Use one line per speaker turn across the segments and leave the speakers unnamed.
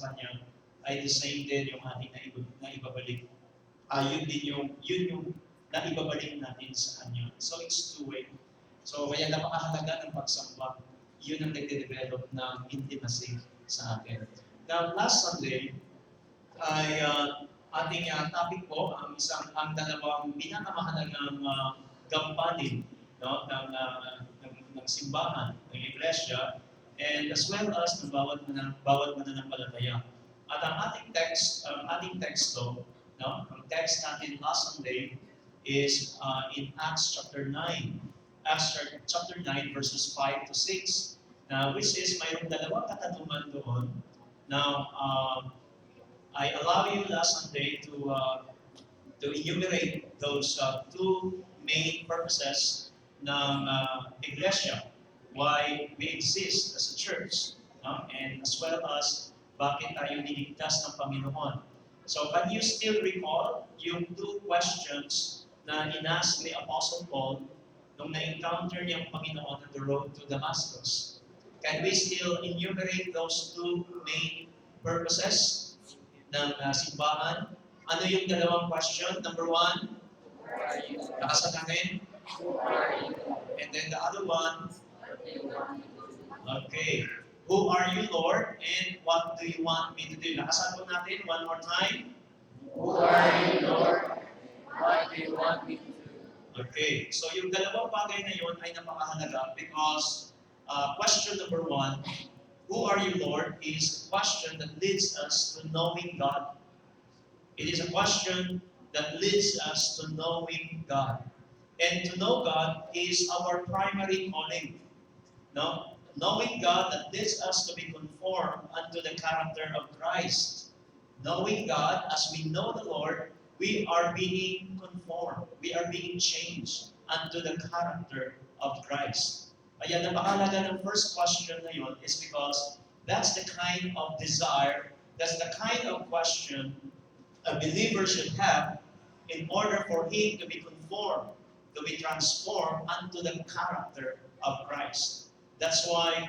sa Kanya, ay the same din yung ating naibabalik. Yun yung naibabalik natin sa Kanya. So it's two-way. So kaya napakahalaga ng pagsamba. Yun ang nagde-develop ng intimacy sa atin. Now, last Sunday, ay ating topic po ang dalawang pinakamahalagang gampanin, no, ng simbahan, ng iglesia, and as well as ng bawat mananampalataya. At ang ating teksto, no, ang text natin last Sunday is in Acts chapter 9. Acts chapter 9 verses 5 to 6. Now, which is mayroong dalawang katanungan doon. Now, I allow you last Sunday to enumerate those two main purposes ng iglesia, why we exist as a church, no? And as well as bakit tayo niligtas ng Panginoon. So, can you still recall yung two questions na inask ni Apostle Paul nung na-encounter niya ang Panginoon on the road to Damascus? Can we still enumerate those two main purposes ng simbahan? Ano yung dalawang question? Number one, nakasanahin. And then the other one, okay, who are you, Lord? And what do you want me to do? Nakasagot natin one more time.
Who are you, Lord? What do you want me to do?
Okay, so yung dalawang bagay na yun ay napakahalaga because question number one, who are you, Lord, is a question that leads us to knowing God. It is a question that leads us to knowing God. And to know God is our primary calling. No? Knowing God that leads us to be conformed unto the character of Christ. Knowing God, as we know the Lord, we are being conformed. We are being changed unto the character of Christ. Kaya napakahalaga ng first question na yun is because that's the kind of desire, that's the kind of question a believer should have in order for him to be conformed, to be transformed unto the character of Christ. That's why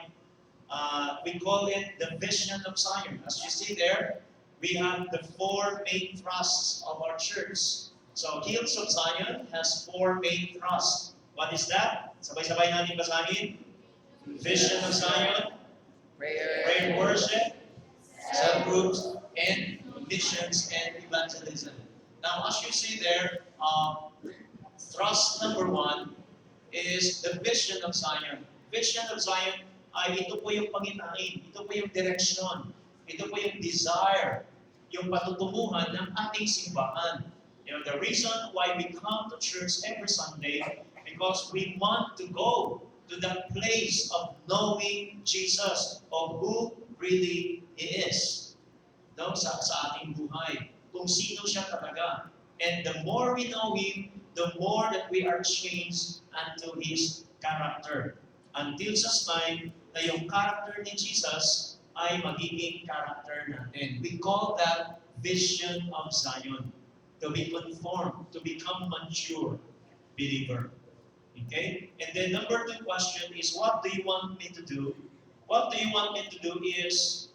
we call it the vision of Zion. As you see there, we have the four main thrusts of our church. So Hills of Zion has four main thrusts. What is that? Sabay-sabay natin basahin. Vision of Zion, prayer and worship, cell groups, and missions and evangelism. Now, as you see there, thrust number one is the vision of Zion. Vision of Zion ay ito po yung pangitain, ito po yung direksyon, ito po yung desire, yung patutunguhan ng ating simbahan. You know, the reason why we come to church every Sunday because we want to go to that place of knowing Jesus, of who really He is. No? Sa ating buhay. Kung sino siya talaga. And the more we know Him, the more that we are changed unto His character. Until sa time na yung character ni Jesus ay magiging character natin. We call that vision of Zion. To be conformed, to become mature believer. Okay? And then number two question is, what do you want me to do? What do you want me to do is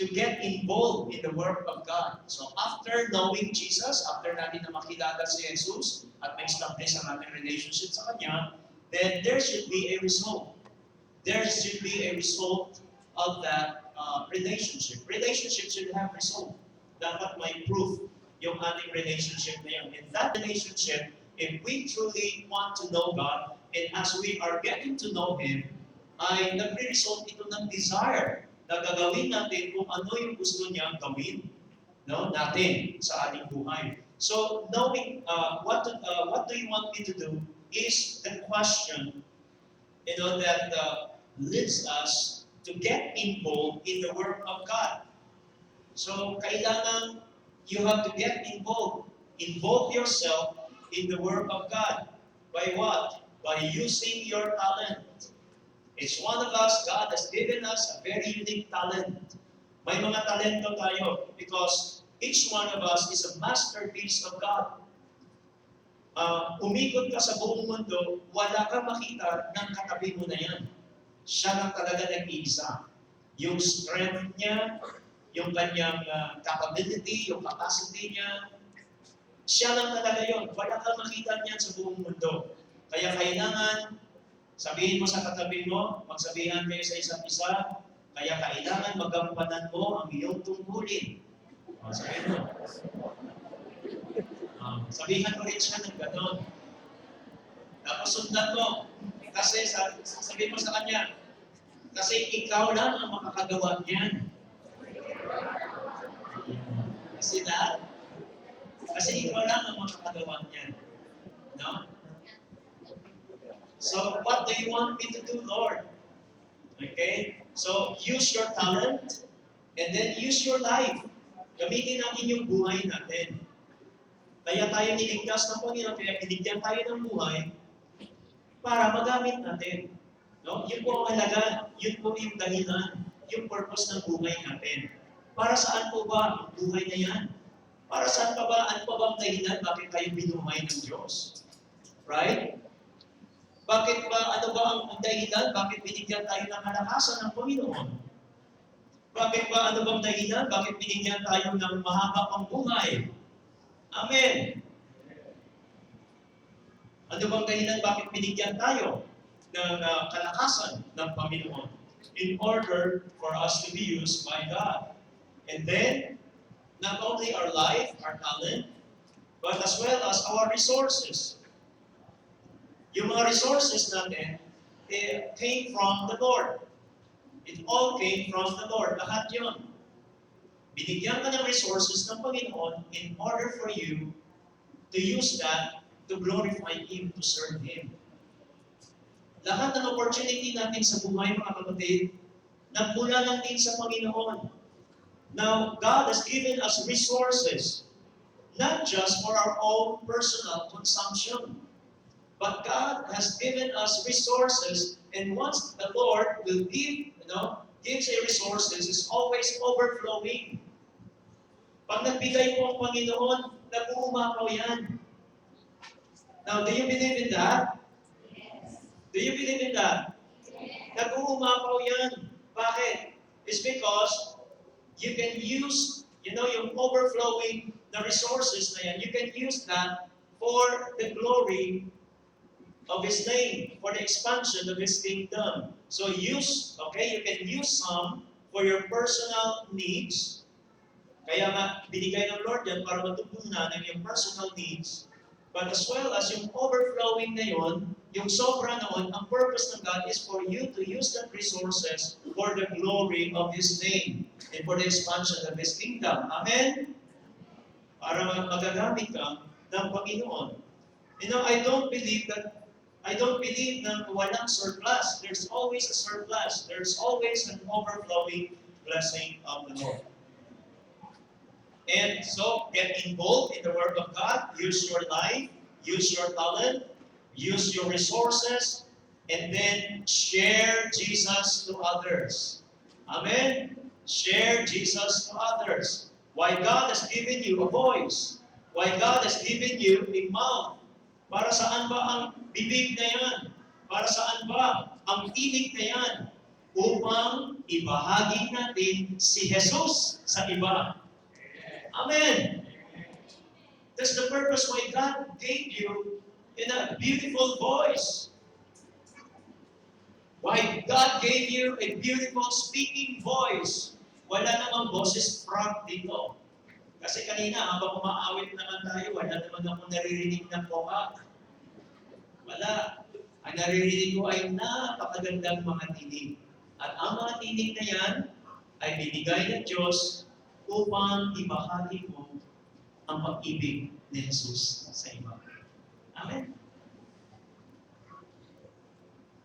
to get involved in the work of God. So after knowing Jesus, after natin na makilala si Jesus at ma-establish ang ating relationship sa Kanya, then there should be a result. There should be a result of that relationship. Relationship should have result. Dapat may proof yung ating relationship na yun. In that relationship, if we truly want to know God, and as we are getting to know Him, ay nagre-result ito ng desire na gagawin natin kung ano yung gusto niyang gawin, no, natin sa ating buhay. So, knowing what do you want me to do is the question, you know, that leads us to get involved in the work of God. So, kailangan you have to get involved. Involve yourself in the work of God. By what? By using your talent. Each one of us, God has given us a very unique talent. May mga talento tayo because each one of us is a masterpiece of God. Umikot ka sa buong mundo, wala kang makita ng katabi mo na yan. Siya lang talaga nag-iisa. Yung strength niya, yung kanyang capability, yung capacity niya. Siya lang talaga yun. Wala kang makita niyan sa buong mundo. Kaya kailangan, sabihin mo sa katabi mo, magsabihan kayo sa isa't isa, kaya kailangan magampanan mo ang iyong tungkulin. Sabihin mo. Sabihan mo rin siya ng gano'n. Tapos sundan mo. Kasi sabihin mo sa kanya, kasi ikaw lang ang makakagawa niyan. Kasi ikaw lang ang makakagawa niyan. No? So, what do you want me to do, Lord? Okay? So, use your talent and then use your life. Gamitin natin yung buhay natin. Kaya tayo niligtas ng Panginoon, kaya binigyan tayo ng buhay para magamit natin. No? Yun po ang halaga, yun po yung dahilan, yung purpose ng buhay natin. Para saan po ba ang buhay na yan? Para saan pa ba, ano pa ba ang dahilan bakit tayo binuhay ng Diyos? Right? Bakit ba, ano ba ang dahilan bakit binigyan tayo ng kalakasan ng Panginoon? Bakit ba, ano bang dahilan bakit binigyan tayo ng mahaba pang buhay? Amen. Ano bang dahilan bakit binigyan tayo ng kalakasan ng Panginoon? In order for us to be used by God. And then, not only our life, our talent, but as well as our resources. Yung mga resources natin, it came from the Lord. It all came from the Lord. Lahat yun. Binigyan ka ng resources ng Panginoon in order for you to use that to glorify Him, to serve Him. Lahat ng opportunity natin sa buhay, mga kapatid, nagmula lang din sa Panginoon. Now, God has given us resources, not just for our own personal consumption, but God has given us resources, and once the Lord will give, gives a resources, is always overflowing. Pag nagbigay po ang Panginoon, nag-uumapaw yan. Now, do you believe in that?
Yes.
Do you believe in that?
Yes.
Nag-uumapaw yan. Bakit? It's because you can use, yung overflowing the resources na yan, you can use that for the glory of His name, for the expansion of His kingdom. So you can use some for your personal needs. Kaya nga, binigay ng Lord yan para matugunan ang iyong personal needs. But as well as yung overflowing na yun, yung sobra noon, ang purpose ng God is for you to use that resources for the glory of His name and for the expansion of His kingdom. Amen? Para magagamit ka ng Panginoon. I don't believe na walang surplus. There's always a surplus. There's always an overflowing blessing of the Lord. And so, get involved in the Word of God. Use your life, use your talent, use your resources, and then share Jesus to others. Amen? Share Jesus to others. Why God has given you a voice. Why God has given you a mouth. Para saan ba ang bibig na yan? Para saan ba ang tinig na yan? Upang ibahagi natin si Jesus sa iba. Amen. That's the purpose why God gave you a beautiful voice. Why God gave you a beautiful speaking voice. Wala namang boses front dito. Kasi kanina, habang umaawit naman tayo, wala naman akong naririnig ng poka. Wala. Ang naririnig ko ay napakagandang mga tinig. At ang mga tinig na yan ay binigay ng Diyos upang ibahagi mo ang pag-ibig ni Jesus sa iba. Amen?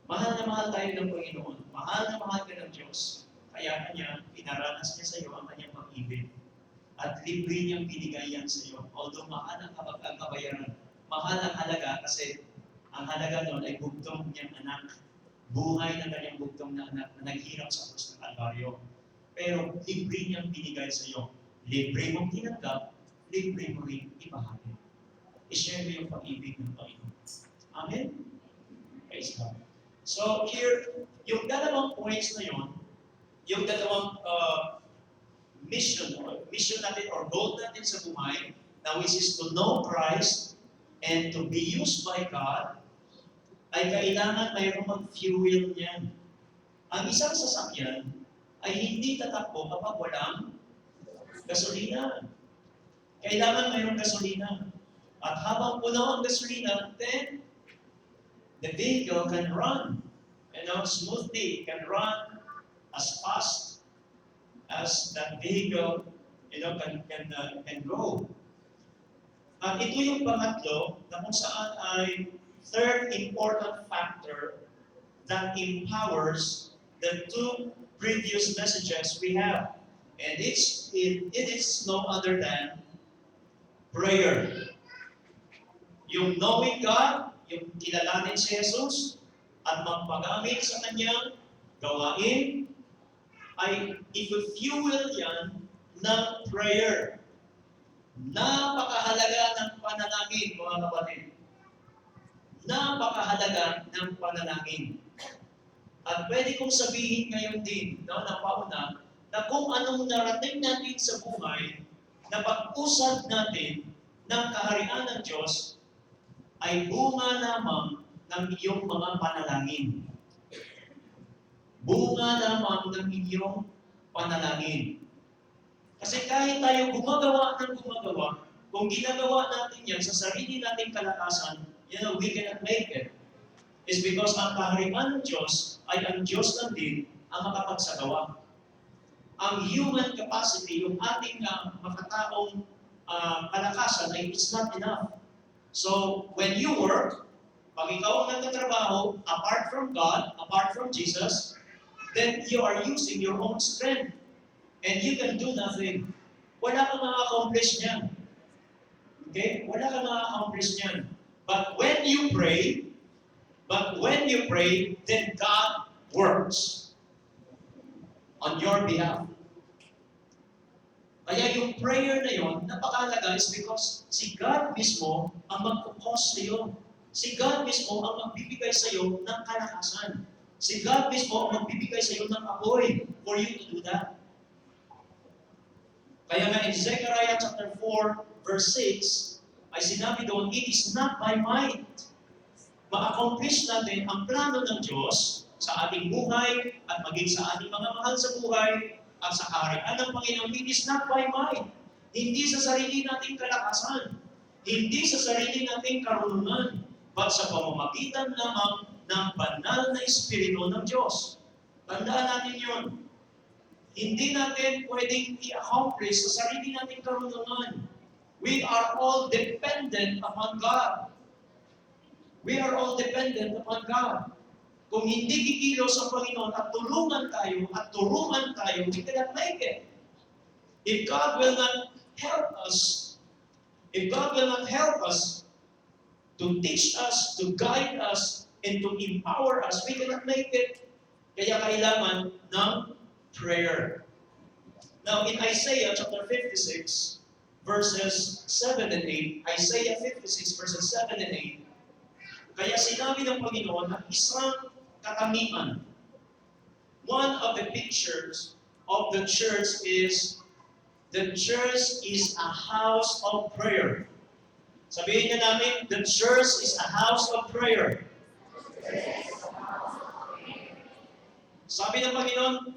Mahal na mahal tayo ng Panginoon. Mahal na mahal ka ng Diyos. Kaya Kanya, pinaranas niya sa iyo ang Kanyang pag-ibig. At libre niyang binigay yan sa iyo. Although mahal ang kabayaran. Mahal ang halaga kasi ang halaga noon ay bugtong niyang anak. Buhay ng Kanyang bugtong na anak na naghirap sa krus ng Kalbaryo. Pero libre niyang binigay sa iyo. Libre mong tinanggap, libre mo rin ibahagi. I-share mo yung pag-ibig ng Panginoon. Amen? Praise God. So here, yung dalawang points na yun, yung dalawang mission natin or goal natin sa buhay, na which is to know Christ and to be used by God, ay kailangan mayroong mag-fuel niyan. Ang isang sasakyan ay hindi tatakbo kapag walang gasolina. Kailangan mayroong gasolina. At habang puno ang gasolina, then the vehicle can run, smoothly, can run as fast as that vehicle, can go. At ito yung pangatlo na kung saan ay third important factor that empowers the two previous messages we have. And it is no other than prayer. Yung knowing God, yung kilalanin si Jesus, at magpagamit sa kanyang gawain, ay i-fuel yan ng prayer. Napakahalaga ng panalangin, mga kapatid. Napakahalaga ng panalangin. At pwede kong sabihin ngayon din, na pauna, na kung anong narating natin sa buhay, na pag-usad natin ng kaharian ng Diyos, ay bunga lamang ng iyong mga panalangin. Bunga lamang ng iyong panalangin. Kasi kahit tayo gumagawa, kung ginagawa natin yan sa sarili nating kalakasan, we cannot make it. It's because ang kaharian ng Diyos ay ang Diyos lang din ang makapagsagawa. Ang human capacity, yung ating makataong kalakasan ay it's not enough. So, when you work, pag ikaw ang nagtatrabaho, apart from God, apart from Jesus, then you are using your own strength. And you can do nothing. Wala kang ma-accomplish niyan. Okay? Wala kang ma-accomplish niyan. But when you pray, then God works on your behalf. Kaya yung prayer na yon, napakahalaga is because si God mismo ang magkukos sa iyo. Si God mismo ang magbibigay sa iyo ng kalakasan. Si God mismo ang magbibigay sa iyo ng apoy for you to do that. Kaya nga in Zechariah chapter 4, verse 6, ay sinabi doon, it is not by might. Ma-accomplish natin ang plano ng Diyos sa ating buhay at maging sa ating mga mahal sa buhay at sa kaharian ng Panginoon. It is not by might. Hindi sa sarili nating kalakasan. Hindi sa sarili nating karunungan. But sa pamamagitan lamang ng banal na Espiritu ng Diyos. Tandaan natin yun. Hindi natin pwedeng i-accomplish sa sarili nating karunungan. We are all dependent upon God. We are all dependent upon God. Kung hindi kikilos ang Panginoon at tulungan tayo, we cannot make it. If God will not help us to teach us, to guide us, and to empower us, we cannot make it. Kaya kailangan ng prayer. Now, in Isaiah chapter 56, verses 7 and 8, Isaiah 56, verses 7 and 8, kaya sinabi ng Panginoon ang isang katangian. One of the pictures of the church is a house of prayer. Sabihin niya namin, the church is a house of prayer. Sabi ng Panginoon,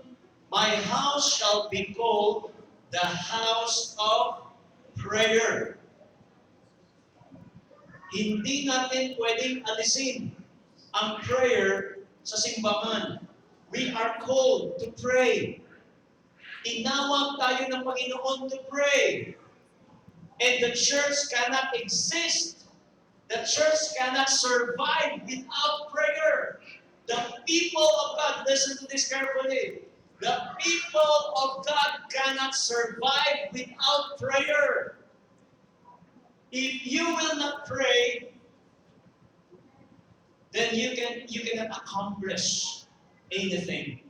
my house shall be called the house of prayer. Hindi natin pwedeng alisin ang prayer sa simbahan. We are called to pray. Tinawag tayo ng Panginoon to pray. And the church cannot exist. The church cannot survive without prayer. The people of God, listen to this carefully. The people of God cannot survive without prayer. If you will not pray, then you cannot accomplish anything.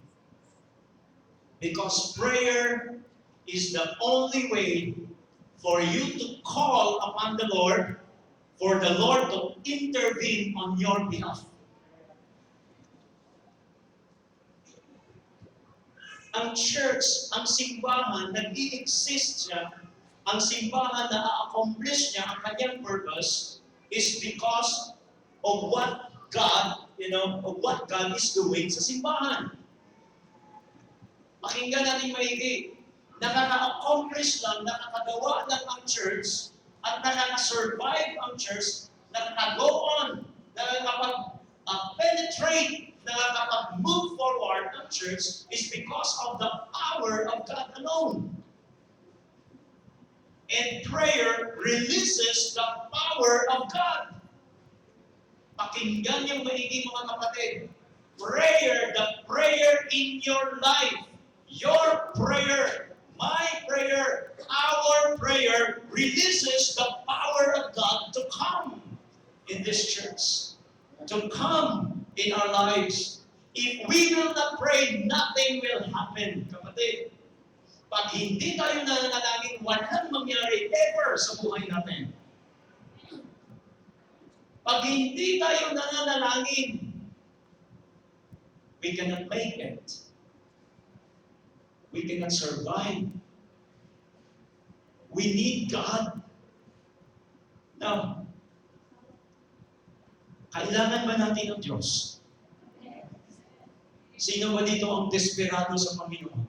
Because prayer is the only way for you to call upon the Lord, for the Lord to intervene on your behalf. ang church, ang simbahan, nag-i-exist siya, ang simbahan na a-accomplish niya ang kanyang purpose is because of what God, of what God is doing sa simbahan. Pakinggan natin maigi. Nakaka-accomplish lang, nakakagawa lang ang church at nakaka-survive ang church, nakaka-go on, nakakapag-penetrate, nakakapag-move forward ang church is because of the power of God alone. And prayer releases the power of God. Pakinggan yung maigi mga kapatid. Prayer, the prayer in your life, your prayer, my prayer, our prayer releases the power of God to come in this church, to come in our lives. If we will not pray, nothing will happen, kapatid. Pag hindi tayo nananalangin, walang mangyari ever sa buhay natin. Pag hindi tayo nananalangin, we cannot make it. We cannot survive. We need God. Now, kailangan ba natin ang Diyos? Sino ba dito ang desperado sa Panginoon?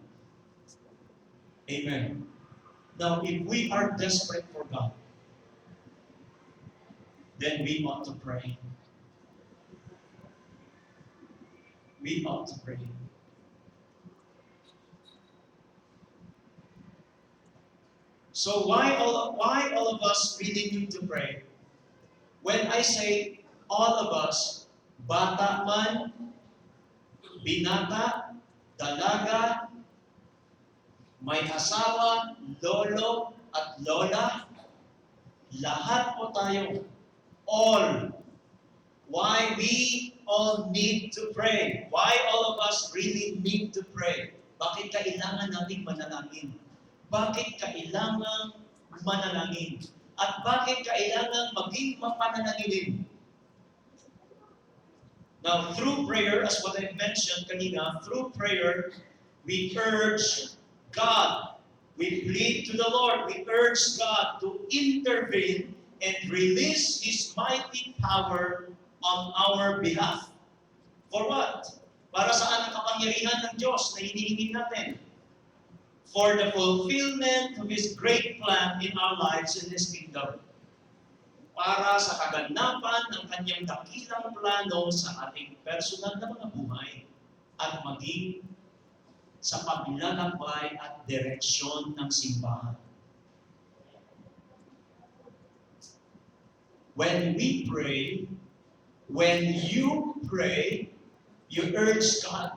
Amen. Now, if we are desperate for God, then we ought to pray. We ought to pray. So why all of us really need to pray? When I say all of us, bata man, binata, dalaga, may asawa, lolo at lola, lahat po tayo, all. Why we all need to pray? Why all of us really need to pray? Bakit kailangan nating manalangin? Bakit kailangan manalangin? At bakit kailangan maging mapanalangin? Now, through prayer, as what I mentioned kanina, through prayer, we urge God. We plead to the Lord. We urge God to intervene and release His mighty power on our behalf. For what? Para saan ang kapangyarihan ng Diyos na hinihingi natin? For the fulfillment of His great plan in our lives in His kingdom. Para sa kaganapan ng kanyang dakilang plano sa ating personal na mga buhay at maging sa paglalakbay at direksyon ng simbahan. When we pray, when you pray, you urge God.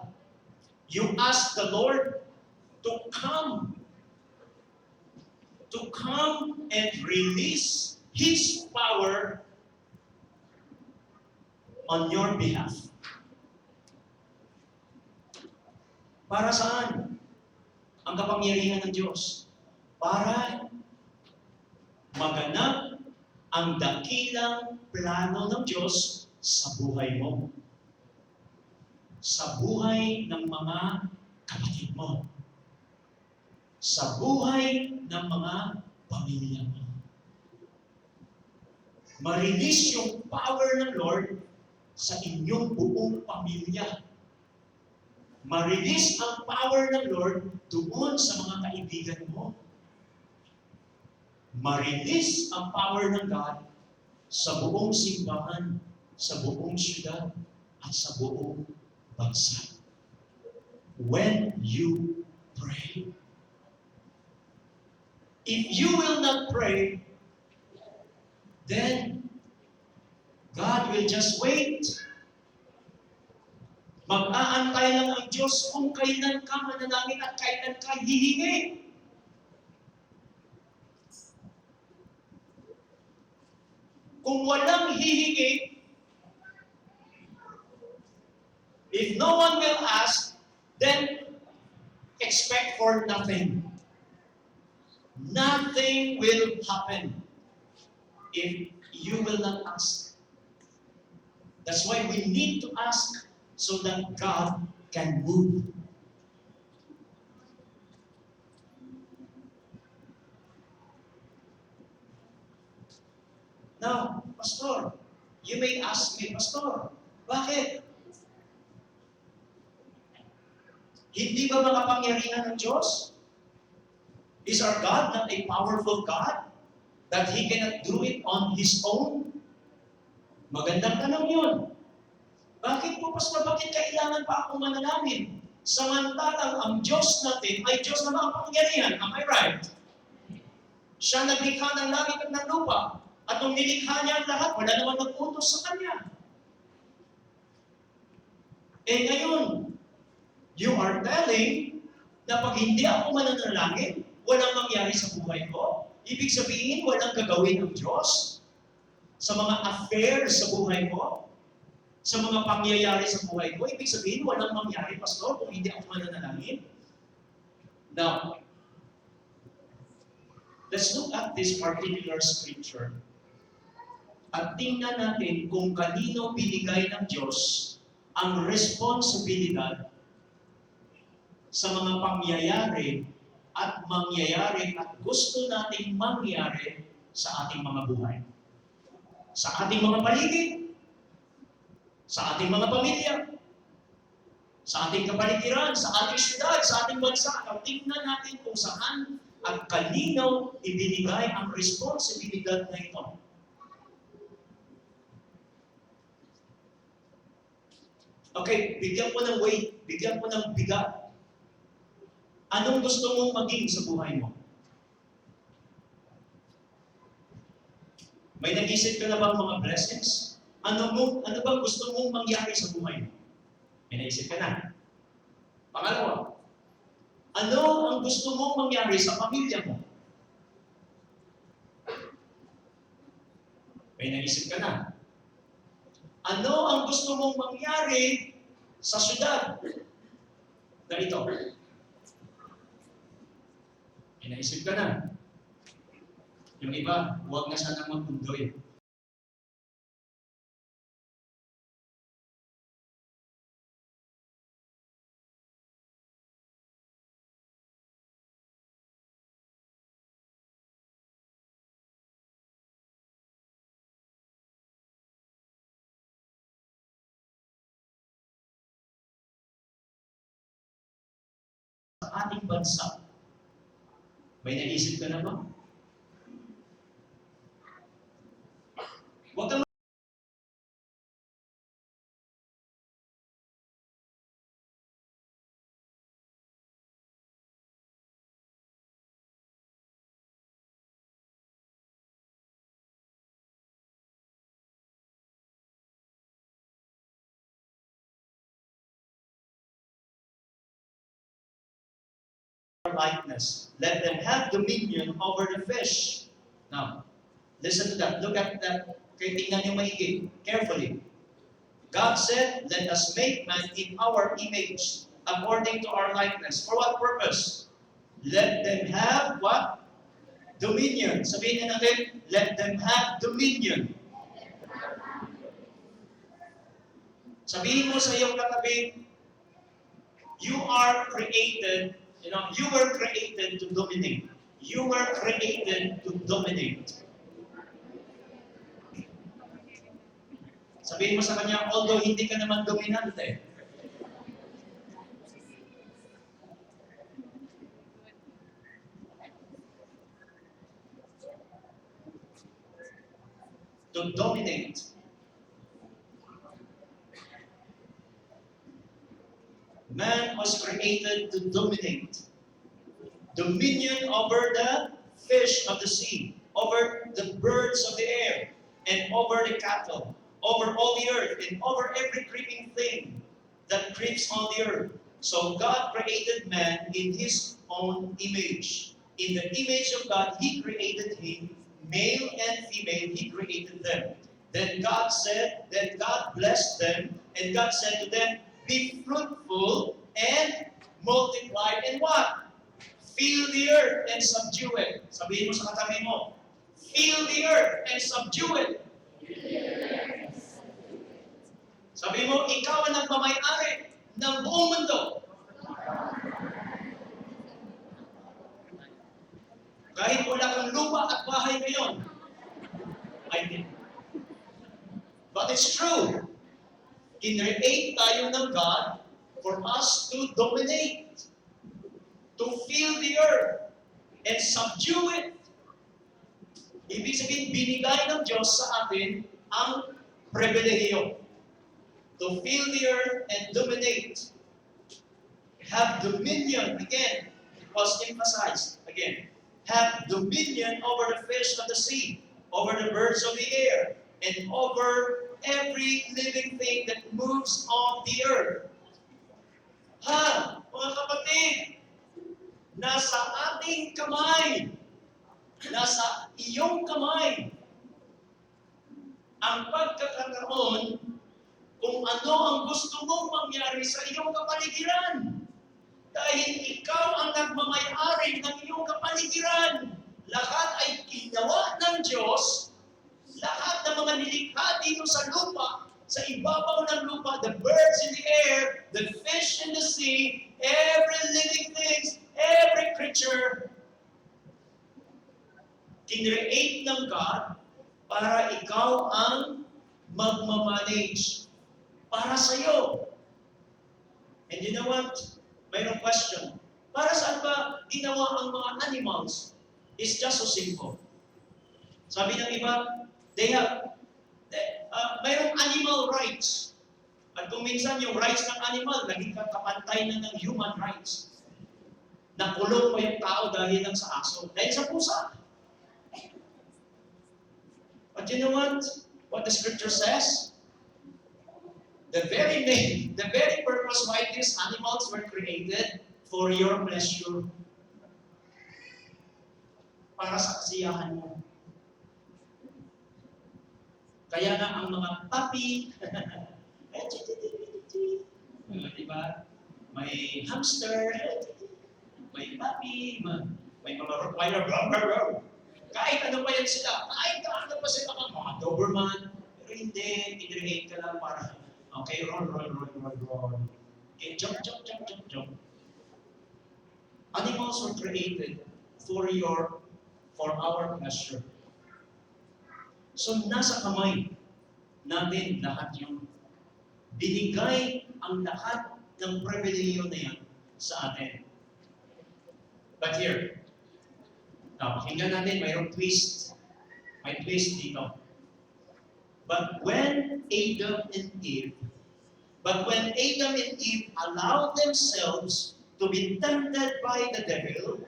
You ask the Lord to come and release His power on your behalf. Para saan? Ang kapangyarihan ng Diyos. Para maganap ang dakilang plano ng Diyos sa buhay mo. Sa buhay ng mga kapatid mo. Sa buhay ng mga pamilya mo. Marilis yung power ng Lord sa inyong buong pamilya. Marilis ang power ng Lord doon sa mga kaibigan mo. Marilis ang power ng God sa buong simbahan, sa buong syudad, at sa buong bansa. When you pray. If you will not pray, then God will just wait. Mag-aantay lang ang Diyos kung kailan ka manalangin at kailan ka hihingi. Kung walang hihingi, if no one will ask, then expect for nothing. Nothing will happen if you will not ask. That's why we need to ask so that God can move. Now, Pastor, you may ask me, Pastor, bakit? Hindi ba makapangyarihan ng Diyos? Is our God not a powerful God that He cannot do it on His own? Magandang tanong yun. Bakit po, Pastor, bakit kailangan pa akong manalangin? Samantalang ang Diyos natin ay Diyos na makapangyarihan. Am I right? Siya naglikha ng langit at ng lupa. At nung nilikha niya ang lahat, wala naman nag-utos sa Kanya. Eh ngayon, you are telling na pag hindi ako mananalangin, walang mangyari sa buhay ko. Ibig sabihin, walang gagawin ng Diyos sa mga affairs sa buhay ko, sa mga pangyayari sa buhay ko. Ibig sabihin, walang mangyari, Pastor, kung hindi ako mananalangin. Now, let's look at this particular scripture. At tingnan natin kung kanino binigay ng Diyos ang responsibilidad sa mga pangyayari at mangyayari at gusto nating mangyari sa ating mga buhay. Sa ating mga paligid, sa ating mga pamilya, sa ating kapaligiran, sa ating syudad, sa ating bansa. At tingnan natin kung saan at kanino ibinigay ang responsibilidad na ito. Okay, bigyan ko ng weight, bigyan ko ng bigat. Anong gusto mong maging sa buhay mo? May nag-isip ka na bang mga blessings? Ano bang gusto mong mangyari sa buhay mo? May naisip ka na. Pangalawa, ano ang gusto mong mangyari sa pamilya mo? May naisip ka na. Ano ang gusto mong mangyari sa syudad na ito? May naisip ka na. Yung iba, huwag na sanang magpundoy. Sa ating bansa, may naisip ka na ba? Huwag kang likeness. Let them have dominion over the fish. Now, listen to that. Look at that. Okay, tingnan niyo maigi. Carefully. God said, let us make man in our image, according to our likeness. For what purpose? Let them have what? Dominion. Sabihin niyo natin, let them have dominion. Sabihin mo sa iyong katabi, you are created, you were created to dominate. You were created to dominate. Sabihin mo sa kanya, although hindi ka naman dominante, to dominate. Man was created to dominate. Dominion over the fish of the sea, over the birds of the air, and over the cattle, over all the earth, and over every creeping thing that creeps on the earth. So God created man in His own image. In the image of God, He created him, male and female, He created them. Then God blessed them, and God said to them, be fruitful and multiply and what? Fill the earth and subdue it. Sabihin mo sa katabi mo, fill the earth and subdue it. Sabihin mo, ikaw ang nagmamay-ari ng buong mundo. Kahit wala kang lupa at bahay ngayon, I mean. But it's true. Kinreate tayo ng God for us to dominate, to fill the earth, and subdue it. Ibig sabihin, binigay ng Diyos sa atin ang pribilehiyo to fill the earth and dominate. Have dominion, again, it was emphasized, again, have dominion over the fish of the sea, over the birds of the air, and over every living thing that moves on the earth. Ha, mga kapatid, nasa ating kamay, nasa iyong kamay, ang pagkakaroon kung ano ang gusto mong mangyari sa iyong kapaligiran. Dahil ikaw ang nagmamay-ari ng iyong kapaligiran. Lahat ay ginawa ng Diyos. Lahat ng mga nilikha dito sa lupa, sa ibabaw ng lupa, the birds in the air, the fish in the sea, every living thing, every creature, kinreate ng God para ikaw ang magmamanage para sa iyo. And you know what? Mayroong question. Para saan ba ginawa ang mga animals? It's just so simple. Sabi ng iba, mayroong animal rights. At kung minsan yung rights ng animal, naging kapantay na ng human rights. Nakulong mo yung tao dahil lang sa aso, dahil sa pusa. But you know what? What the scripture says? The very purpose why these animals were created for your pleasure. Para sa kasiyahan mo. Kaya na ang mga puppy, diba? May hamster, may puppy, may mga Rottweiler, kahit ano pa yan sila, kahit ano pa sila mga Doberman, pero hindi, kinreate ka lang para, okay, roll. Okay, jump. Animals were created for our pleasure. So, nasa kamay natin lahat yung binigay ang lahat ng pribilehiyo na yan sa atin. But here, pakinggan natin, mayroong twist. May twist dito. But when Adam and Eve allowed themselves to be tempted by the devil,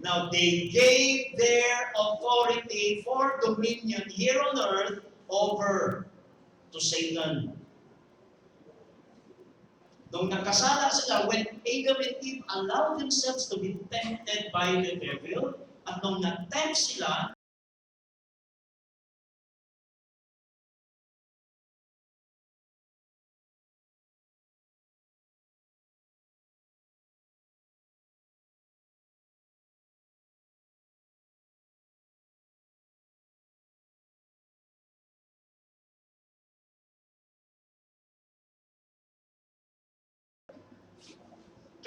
now they gave their authority for dominion here on earth over to Satan. Nung nagkasala sila, when Adam and Eve allowed themselves to be tempted by the devil, at nung na-tempt sila,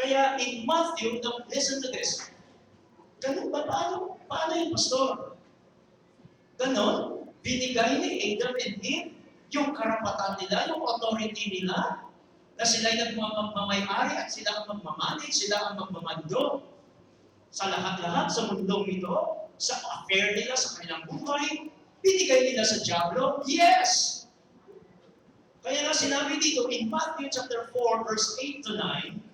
kaya in Matthew, now listen to this. Ganun ba? Paano yung pastor? Ganon? Binigay ni Adam and Eve yung karapatan nila, yung authority nila, na sila'y nagmamay-ari at sila ang magmamanage, sila ang magmamando sa lahat-lahat sa mundong ito, sa affair nila, sa kanilang buhay. Binigay nila sa diablo? Yes! Kaya nga sinabi dito in Matthew chapter 4, verse 8 to 9,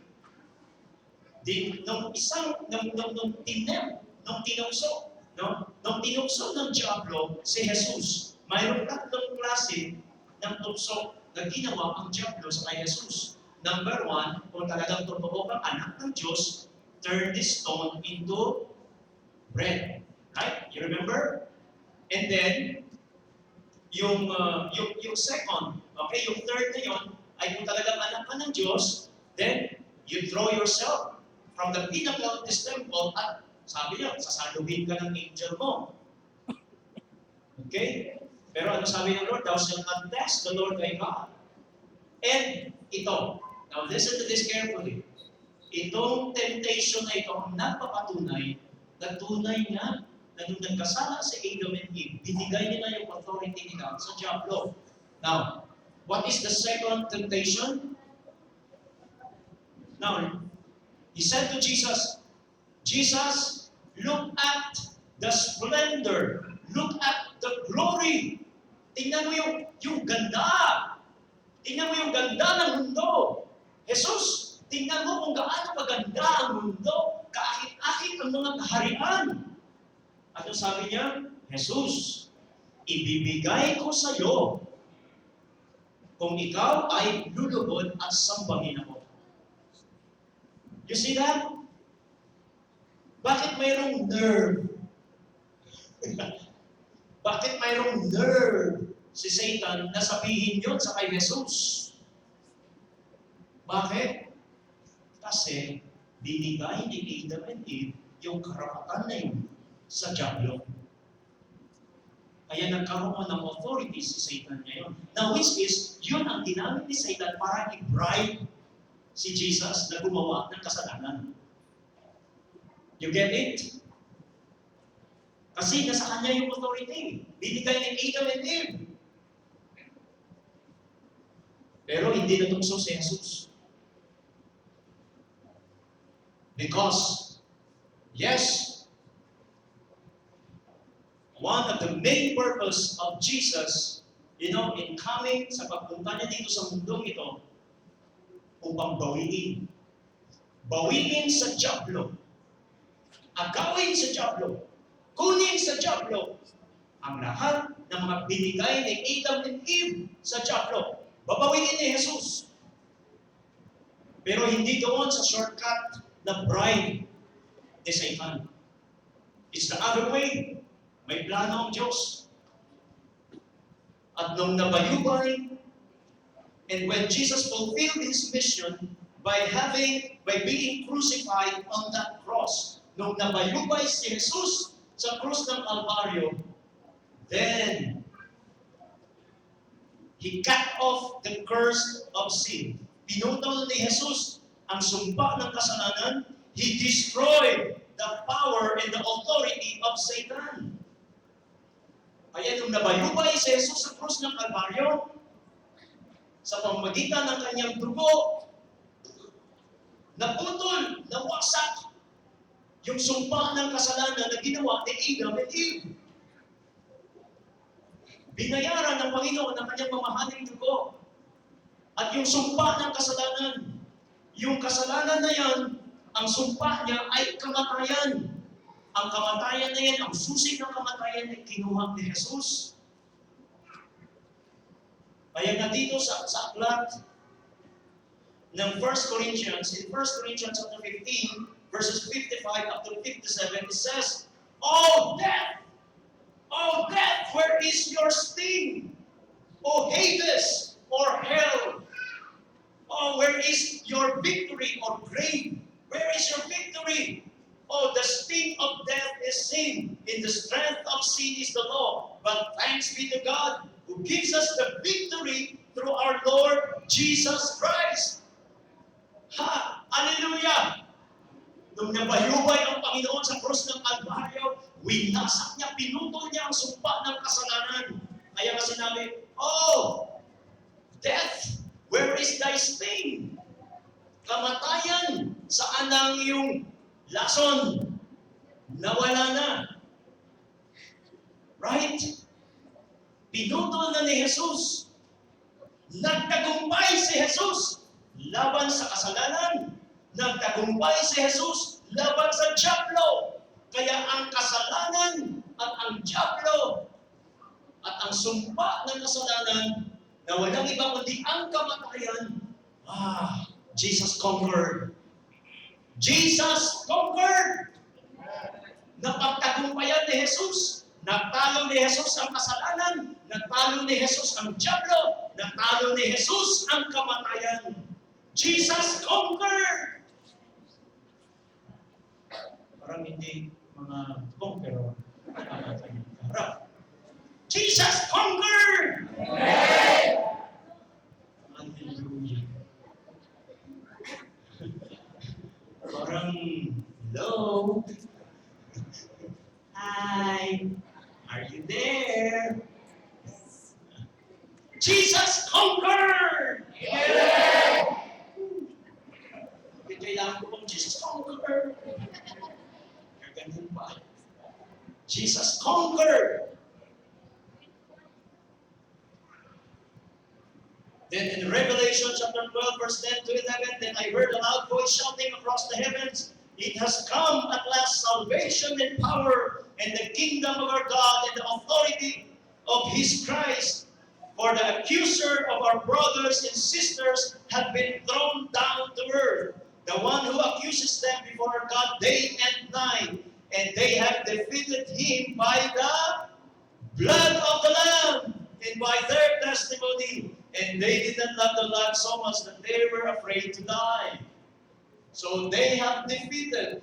nung tinukso ng diablo si Jesus, mayroong tatlong klase ng tukso na ginawa ang diablo sa kay Jesus. Number 1, kung talagang totoo kang anak ng Diyos, turn this stone into bread. Right? You remember? And then, yung second, okay, yung third na yun, ay kung talagang anak ka ng Diyos, then you throw yourself from the pinnacle of this temple at sabi niya, sasalubin ka ng angel mo. Okay? Pero ano sabi ng Lord? Thou shalt not test the Lord thy God. And ito, now listen to this carefully. Itong temptation na ito ang nagpapatunay na tunay nga na nung nagkasala si Adam and Eve, binigay nila yung authority nila sa diablo. Now, what is the second temptation? Now, he said to Jesus, Jesus, look at the splendor. Look at the glory. Tingnan mo yung ganda. Tingnan mo yung ganda ng mundo. Jesus, tingnan mo kung gaano kaganda ang mundo. Kaakit-akit ang mga kaharian. Ano sabi niya? Jesus, ibibigay ko sa iyo kung ikaw ay lulubod at sambahin ako. You see that? Bakit mayroong nerve? Bakit mayroong nerve si Satan na sabihin yun sa kay Jesus? Bakit? Kasi binigay ni Adam and Eve yung karapatan na yun sa diablo. Kaya nagkaroon ng authority si Satan ngayon. Now, which is, yun ang ginamit ni Satan para i-bribe si Jesus na gumawa ng kasalanan. You get it? Kasi nasa kanya yung authority. Binigay ni Adam and Eve. Pero hindi natungso si Jesus. Because, yes, one of the main purpose of Jesus, in coming sa pagpunta niya dito sa mundong ito, upang bawiin. Bawiin sa diablo. Agawin sa diablo. Kunin sa diablo ang lahat ng mga binigay ni Adam and Eve sa diablo. Babawiin ni Jesus. Pero hindi doon sa shortcut na bribe ni Satan. It's the other way. May plano ang Diyos. At nung nabayubay, and when Jesus fulfilled His mission by being crucified on that cross, nung nabayubay si Jesus sa krus ng Calvario, then He cut off the curse of sin. Pinutol ni Jesus ang sumpa ng kasalanan. He destroyed the power and the authority of Satan. Kaya nung nabayubay si Jesus sa krus ng Calvario, sa pamamagitan ng kanyang dugo, naputol, nawasak yung sumpa ng kasalanan na ginawa ni Adam and Eve. Binayaran ng Panginoon ang kanyang mamahaling dugo. At yung sumpa ng kasalanan, yung kasalanan na yan, ang sumpa niya ay kamatayan. Ang kamatayan na yan, ang susi ng kamatayan ay kinuha ni Jesus. Kaya nga dito sa aklat ng 1 Corinthians, in 1 Corinthians chapter 15, verses 55 up to 57, it says, "O death, where is your sting? O Hades, or hell, where is your victory, or grave? Where is your victory? Oh, the sting of death is sin. In the strength of sin is the law. But thanks be to God, who gives us the victory through our Lord Jesus Christ." Ha! Hallelujah! Nung nabayubay ang Panginoon sa krus ng Calvario, winasak niya, pinutol niya ang sumpa ng kasalanan. Kaya nga sinabi, "Oh, death, where is thy sting?" Kamatayan, saan ang iyong lason? Nawala na. Right? Pinutol na ni Jesus. Nagtagumpay si Jesus laban sa kasalanan. Nagtagumpay si Jesus laban sa diablo. Kaya ang kasalanan at ang diablo at ang sumpa ng kasalanan na walang iba kundi ang kamatayan, Jesus conquered. Jesus conquered! Napagtagumpayan ni Jesus. Nagtalo ni Jesus ang kasalanan. Nagtalo ni Jesus ang diablo. Nagtalo ni Jesus ang kamatayan. Jesus conquered! Parang hindi mga conqueror. Harap. Jesus conquered! Hallelujah. Parang, hello? Hi. Hi! Are you there? Jesus conquered! Okay, kailangan ko pong Jesus conquered. Ganun pa. Jesus conquered! Then in Revelation chapter 12, verse 10 to 11, then I heard a loud voice shouting across the heavens, "It has come at last salvation and power and the kingdom of our God and the authority of His Christ. For the accuser of our brothers and sisters had been thrown down to earth, the one who accuses them before our God day and night. And they have defeated Him by the blood of the Lamb and by their testimony. And they did not love the Lamb so much that they were afraid to die." So they have defeated.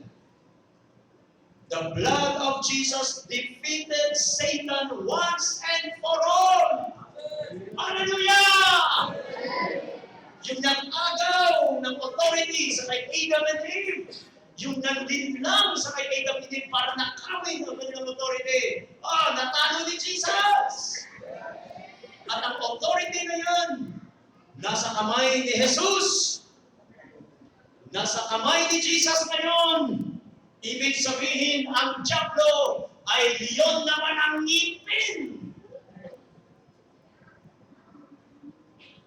The blood of Jesus defeated Satan once and for all. Hallelujah! Yung nag-agaw ng authority sa kay Adam and Eve, yung nagdinlang sa kay Adam and Eve para nakawin ang kanilang authority, natalo ni Jesus! At ang authority na yan, nasa kamay ni Jesus. Nasa kamay ni Jesus ngayon. Ibig sabihin, ang Diablo ay leon naman ang ngipin.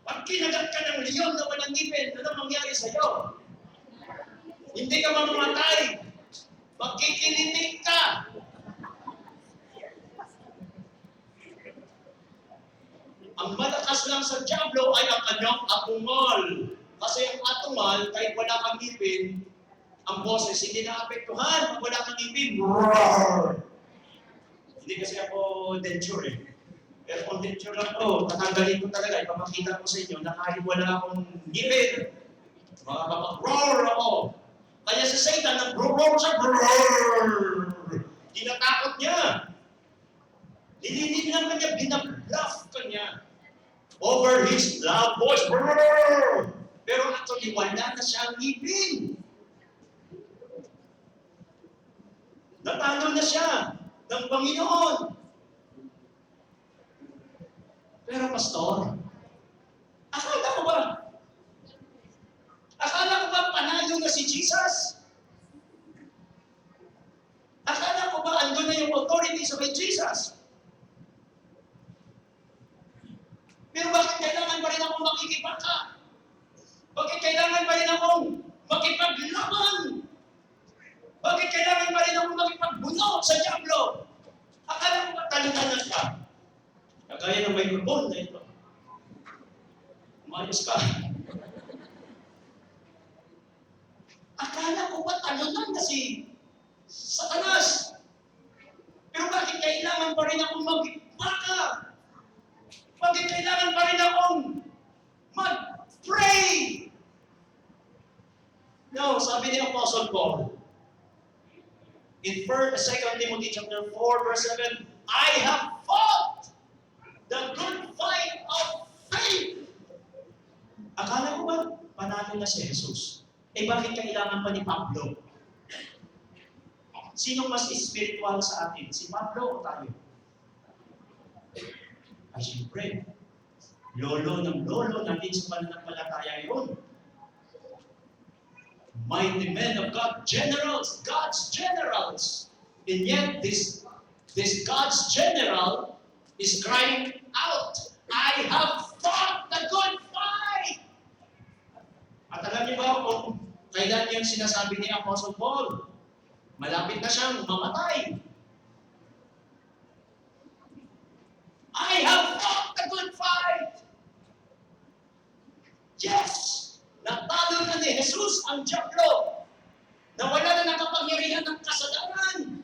Pag kinagat ka ng leon naman ang ngipin, ano mangyari sa iyo? Hindi ka mamamatay. Magkikilitik ka. Ang malakas lang sa Diablo ay ang kanyang atungal. Kasi ang atungal, kahit wala kang ngipin, ang boses hindi naapektuhan. Pag wala kang ngipin, roar! Hindi kasi ako denture eh. Pero kung denture lang ko, tatanggalin ko talaga. Ipapakita ko sa inyo na kahit wala akong ngipin, makakapag-roar ako. Kaya si Satan, nag-roar siya, roar! Tinatakot niya. Nililinihan ka niya, binabluff ka niya. Over his loud voice, roar! Pero actually, wala na siyang ngipin. Natalo na siya ng Panginoon. Pero pastor, akala ko ba panalo na si Jesus? Akala ko ba andun na yung authority sa kay Jesus? Pero bakit kailangan pa rin akong makikipagka? Bakit kailangan pa rin akong makipaglaban? Bakit kailangan pa rin akong makipagbunot sa Diablo? Akala ko ba talunan na siya? Kagaya ng microphone na ito. Umayos ka. Akala ko ba talunan na si Satanas? Pero bakit kailangan pa rin akong magpaka? Bakit kailangan pa rin akong mag-pray? No, sabi ni Apostle Paul, in 2 Timothy chapter 4, verse 7, I have fought the good fight of faith. Akala ko ba, panalo na si Jesus? Bakit kailangan pa ni Pablo? Sino mas spiritual sa atin? Si Pablo o tayo? Ay, siyempre, lolo natin sa pananampalataya yun. Mighty men of God, generals, God's generals. And yet, this God's general is crying out, I have fought the good fight! At alam niyo ba kung kailan yung sinasabi ni Apostle Paul? Malapit na siyang mamatay. I have fought the good fight! Yes! Natalo na ni Jesus ang Diablo na wala na nakapangyarihan ng kasalanan.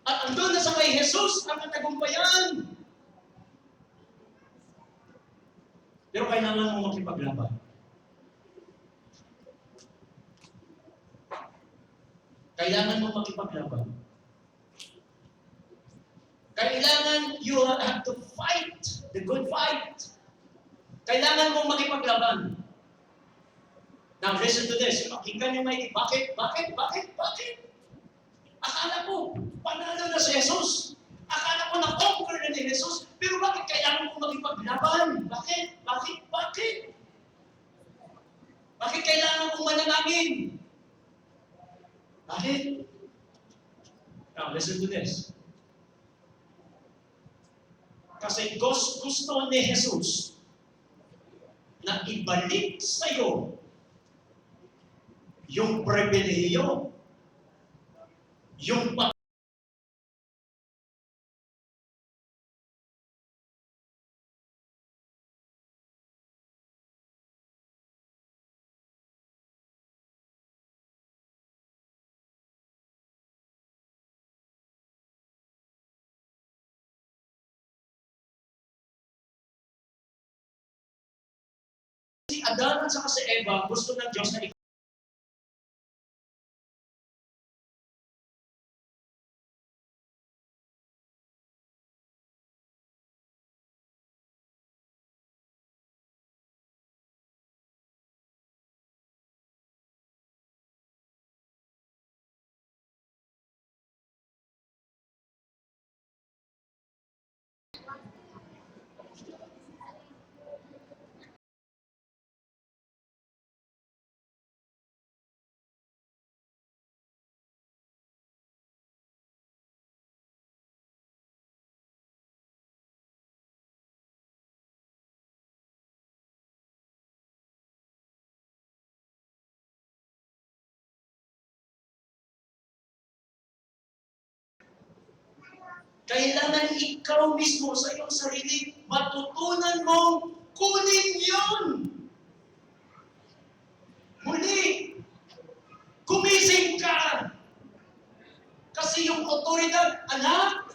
At andun na sa kay Jesus ang katagumpayan. Pero kailangan mo makipaglaban. Kailangan mo makipaglaban. Kailangan you have to fight the good fight. Kailangan mong makipaglaban. Now listen to this. Pakinggan niyo maigi. Bakit? Akala ko, panalo na si Jesus. Akala ko na-conquer na ni Jesus. Pero bakit kailangan ko magipaglaban? Bakit? Bakit kailangan kong manalangin? Bakit? Now, listen to this. Kasi gusto ni Jesus na ibalik sa'yo yung pribilehiyo, yung si Adan at saka si Eva, gusto ng Diyos na kailangan ikaw mismo sa iyong sarili, matutunan mong kunin yun. Muli, gumising ka. Kasi yung otoridad, anak,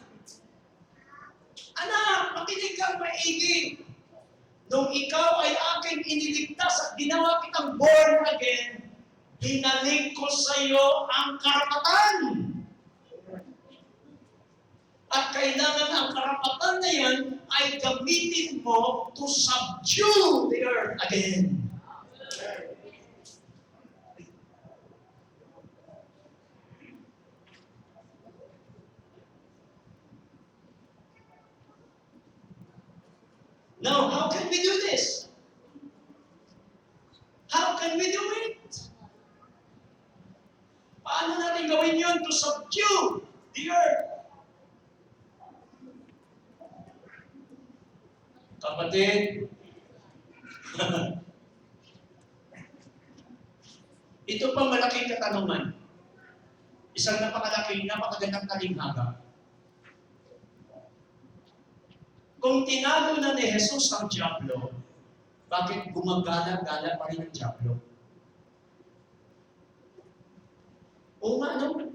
makinig kang maigi. Nung ikaw ay aking iniligtas at ginawa kitang born again, hinalik ko sa iyo ang karapatan. At kailangan ang karapatan na yan ay gamitin mo to subdue the earth again. Now, how can we do this? How can we do it? Paano natin gawin yun to subdue the earth? Kapatid, ito pa malaking katanungan. Isang napakagandang talinghaga. Kung tinalo na ni Jesus ang Diablo, bakit gumagala-gala pa rin ang Diablo? Oo nga, no?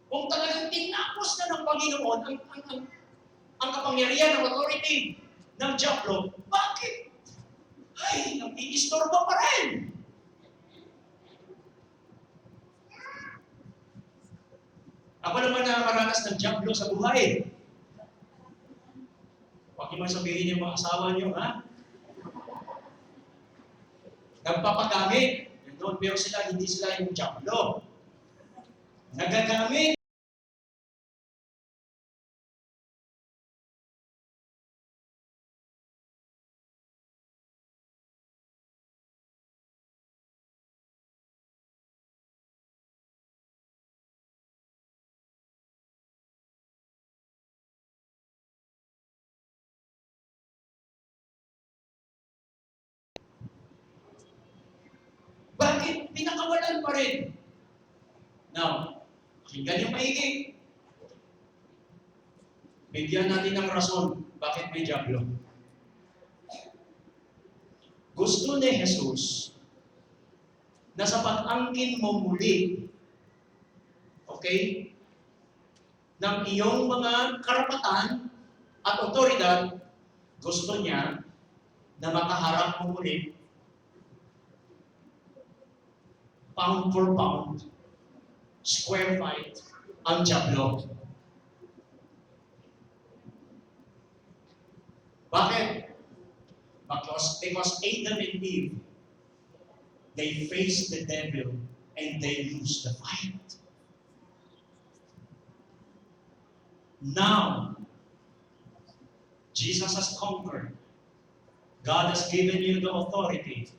Kung talagang tinapos na ng Panginoon ang kapangyarihan ng authority ng Diablo, bakit? Ay, nag-iistorbo pa rin. Ako naman nakakaranas ng Diablo sa buhay. Huwag niyo man sabihin yung mga asawa niyo, ha? Nagpapagamit. Yun, pero hindi sila yung Diablo. Nagagamit. Bakit pinakawalan pa rin? Now, pakinggan yung maigi. Bigyan natin ng rason bakit may Diablo. Gusto ni Jesus na sa pag-angkin mo muli, okay, ng iyong mga karapatan at otoridad, gusto niya na makaharap mo muli pound for pound, square fight, ang Diablo. Bakit? Because Because Adam and Eve, they faced the devil and they lose the fight. Now, Jesus has conquered. God has given you the authority.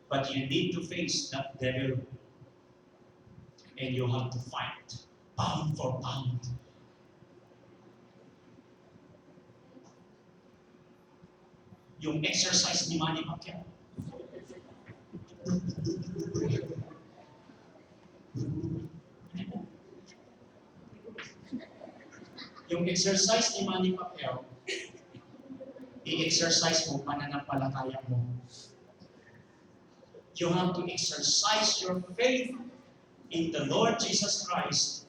But you need to face that devil. And you have to fight, pound for pound. Yung exercise ni Manny Pacquiao. Yung exercise ni Manny Pacquiao, i-exercise mo pananampalataya mo. You have to exercise your faith in the Lord Jesus Christ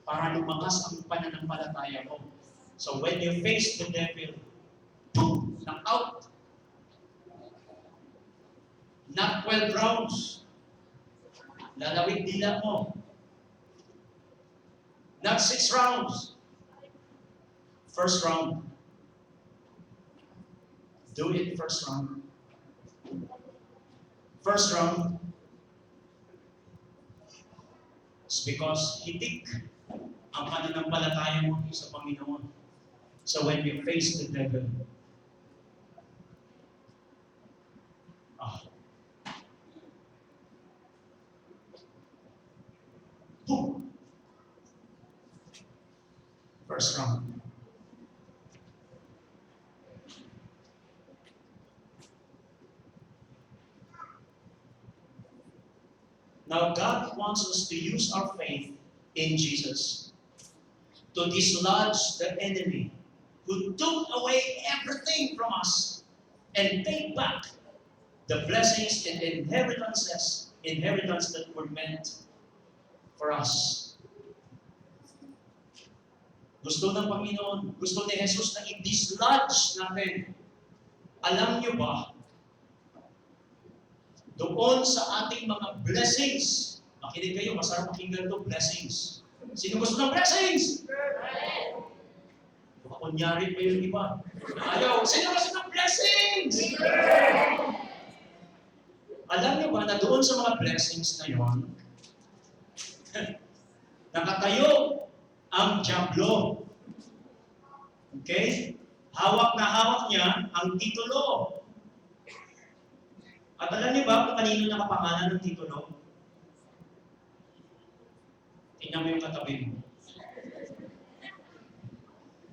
para lumakas ang pananampalataya mo. So when you face the devil, boom, knock out. Not 12 rounds. Lalawig dila mo. Not 6 rounds. First round. Do it first round. First round. It's because hitik ang pananampalataya mo sa Panginoon. So when you face the devil, boom. First round. Now God wants us to use our faith in Jesus to dislodge the enemy who took away everything from us and take back the blessings and inheritance that were meant for us. Gusto ng Panginoon, gusto ni Jesus na i-dislodge natin. Alam niyo ba, doon sa ating mga blessings, makinig kayo, masarap pakinggan ito, blessings. Sino gusto ng blessings? Kunyari pa yung iba. Ayaw, sino gusto ng blessings? Alam niyo ba na doon sa mga blessings na yon, nakatayo ang dyablo. Okay? Hawak na hawak niya ang titulo. At alam niyo ba kung kanino nakapangalan ng titulo? Tingnan mo yung katabi mo.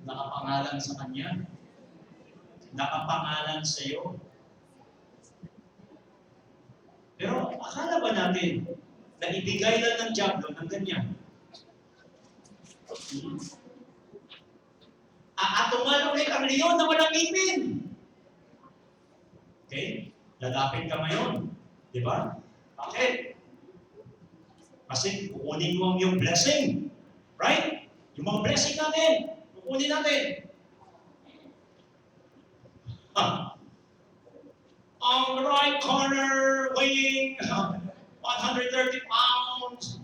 Nakapangalan sa kanya. Nakapangalan sa iyo. Pero akala ba natin na ibigay lang ng dyablo ng ganyan? Aatungan ulit ang leon na walang ipin. Okay? Lalapit ka ngayon. Di ba? Bakit? Kasi kukunin mo yung blessing. Right? Yung mga blessing natin. Kukunin natin. On the right corner, weighing 130 pounds.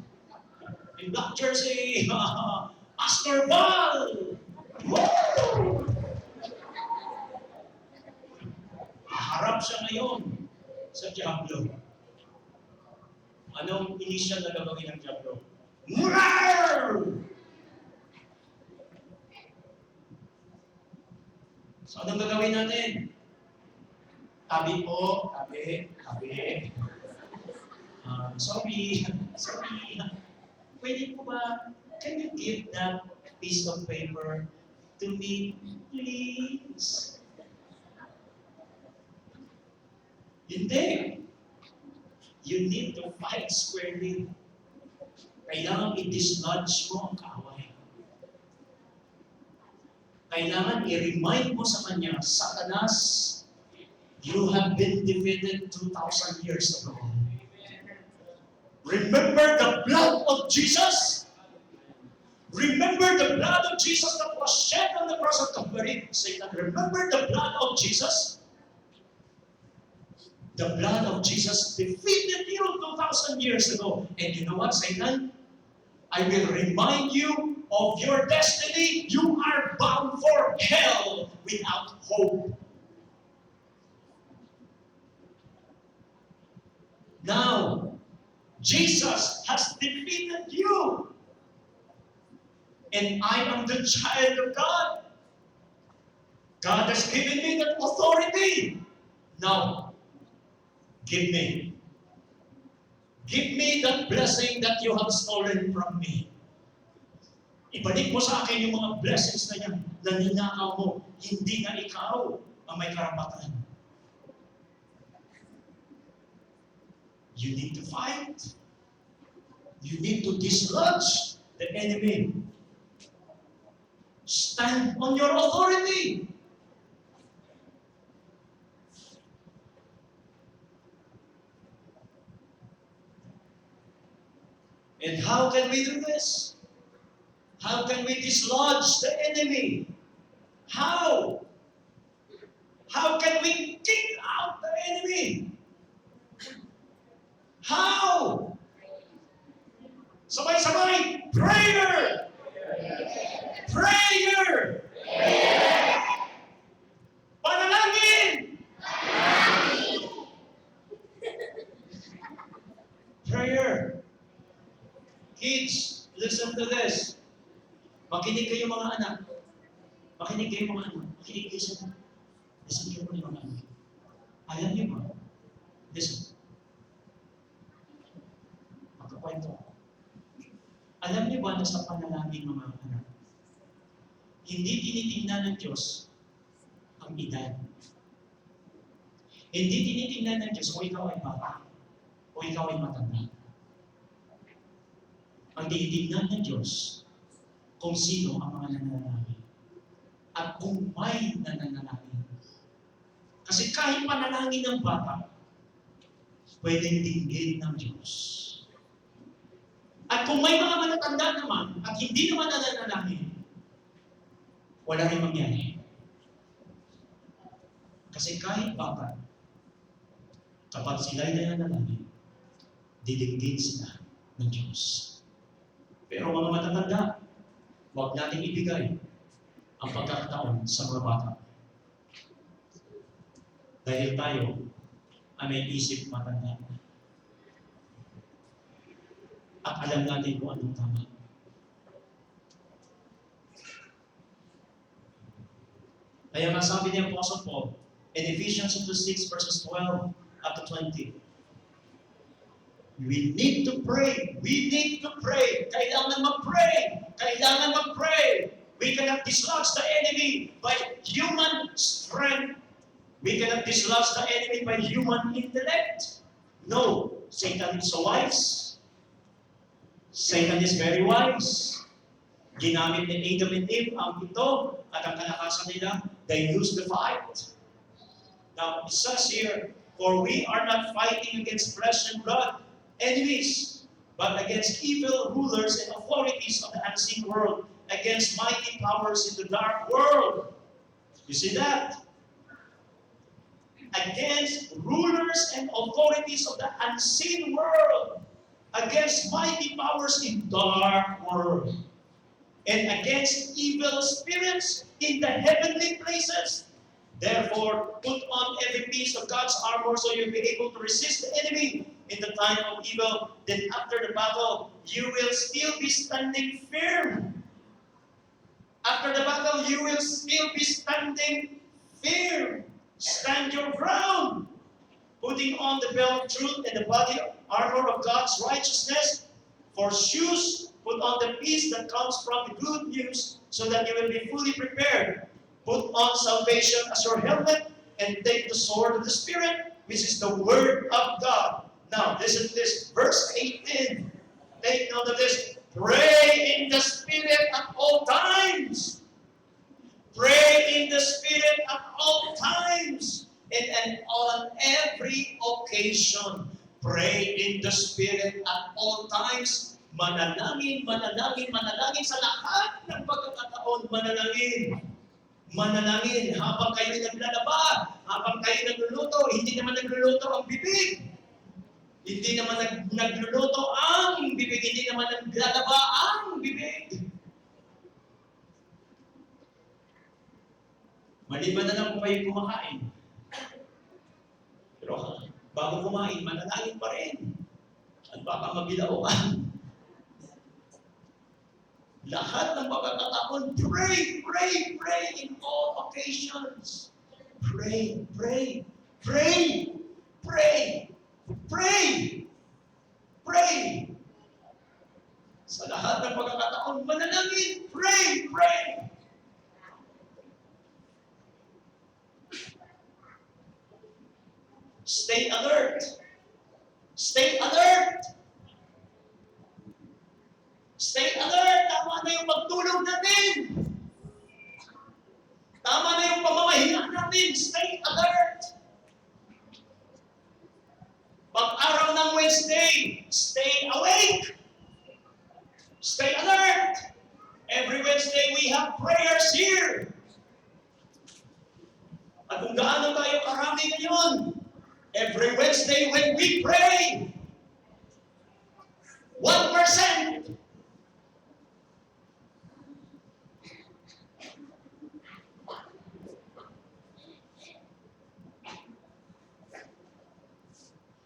In black jersey, Oscar Ball. Woo! Harap siya ngayon sa dyablo. Anong initial na gagawin ng dyablo? Murr! So anong gagawin natin? Tabi po, tabi. Sorry. Pwede po ba, can you give that piece of paper to me, please? Hindi. You need to fight squarely. Kailangan i-dislodge mo ang kaaway. Kailangan i-remind mo sa kanya, Satanas, you have been defeated 2,000 years ago. Remember the blood of Jesus? Remember the blood of Jesus that was shed on the cross of Calvary? Satan, remember the blood of Jesus? The blood of Jesus defeated you 2,000 years ago. And you know what, Satan? I will remind you of your destiny. You are bound for hell without hope. Jesus has defeated you. And I am the child of God. God has given me that authority. Now, give me. Give me that blessing that you have stolen from me. Ibalik mo sa akin yung mga blessings na yan na ninakaw mo. Hindi na ikaw ang may karapatan. You need to fight. You need to dislodge the enemy. Stand on your authority. And how can we do this? How can we dislodge the enemy? How? How can we kick out the enemy? How? Sabay-sabay! Prayer! Prayer! Panalangin! Prayer. Kids, listen to this. Makinig kayo mga anak. Makinig kayo mga anak. Makinig kayo sa listen kayo mga anak. Alam niyo ba? Listen. Magkakwento. Alam niyo ba na sa panalangin mga anak, hindi tinitingnan ng Diyos ang edad. Hindi tinitingnan ng Diyos kung ikaw ay bata o ikaw ay matanda. Ang tinitingnan ng Diyos kung sino ang mga nananalangin at kung may nananalangin. Kasi kahit panalangin ng bata, pwedeng dinggin ng Diyos. At kung may mga matatanda naman at hindi naman nananalangin, wala rin mangyari. Kasi kahit bata, kapag sila'y nananalangin, didinggin sila ng Diyos. Pero mga matatanda, huwag natin ibigay ang pagkakataon sa mga bata. Dahil tayo ay may isip matanda. At alam natin kung anong tama. Kaya nga sabi ni Apostle Paul in Ephesians 6 verses 12 up to 20, we need to pray. We need to pray. Kailangan mag-pray. Kailangan mag-pray. We cannot dislodge the enemy by human strength. We cannot dislodge the enemy by human intellect. No. Satan is so wise. Satan is very wise. Ginamit ni Adam and Eve ang ito at ang kalakasan nila, they used the fight. Now, it says here, for we are not fighting against flesh and blood, enemies, but against evil rulers and authorities of the unseen world, against mighty powers in the dark world. You see that? Against rulers and authorities of the unseen world, against mighty powers in dark world, and against evil spirits in the heavenly places. Therefore, put on every piece of God's armor so you'll be able to resist the enemy in the time of evil. Then after the battle, you will still be standing firm. After the battle, you will still be standing firm. Stand your ground. Putting on the belt of truth and the body armor of God's righteousness. For shoes, put on the peace that comes from the good news so that you will be fully prepared. Put on salvation as your helmet and take the sword of the Spirit, which is the word of God. Now, listen to this. Verse 18. Take note of this. Pray in the Spirit at all times. Pray in the Spirit at all times. And on every occasion. Pray in the Spirit at all times. Manalangin, manalangin, manalangin sa lahat ng pagkakataon. Manalangin. Manalangin habang kayo naglalaba, habang kayo nagluluto, hindi naman nagluluto ang bibig. Hindi naman nagluluto ang bibig, hindi naman naglalaba ang bibig. Maliban na lang kung kayo kumakain. Pero bago kumain, manalangin pa rin. At baka mabilauan. Lahat ng pagkakataon, pray, pray, pray in all occasions. Pray, pray, pray, pray, pray, pray. Sa lahat ng pagkakataon, manalangin, pray, pray. Stay alert. Stay alert. Stay alert. Tama na yung pagtulog natin. Tama na yung pamamahinga natin. Stay alert. Pag-araw ng Wednesday, stay awake. Stay alert. Every Wednesday we have prayers here. At kung gaano tayo karami ngayon, every Wednesday when we pray, 1%.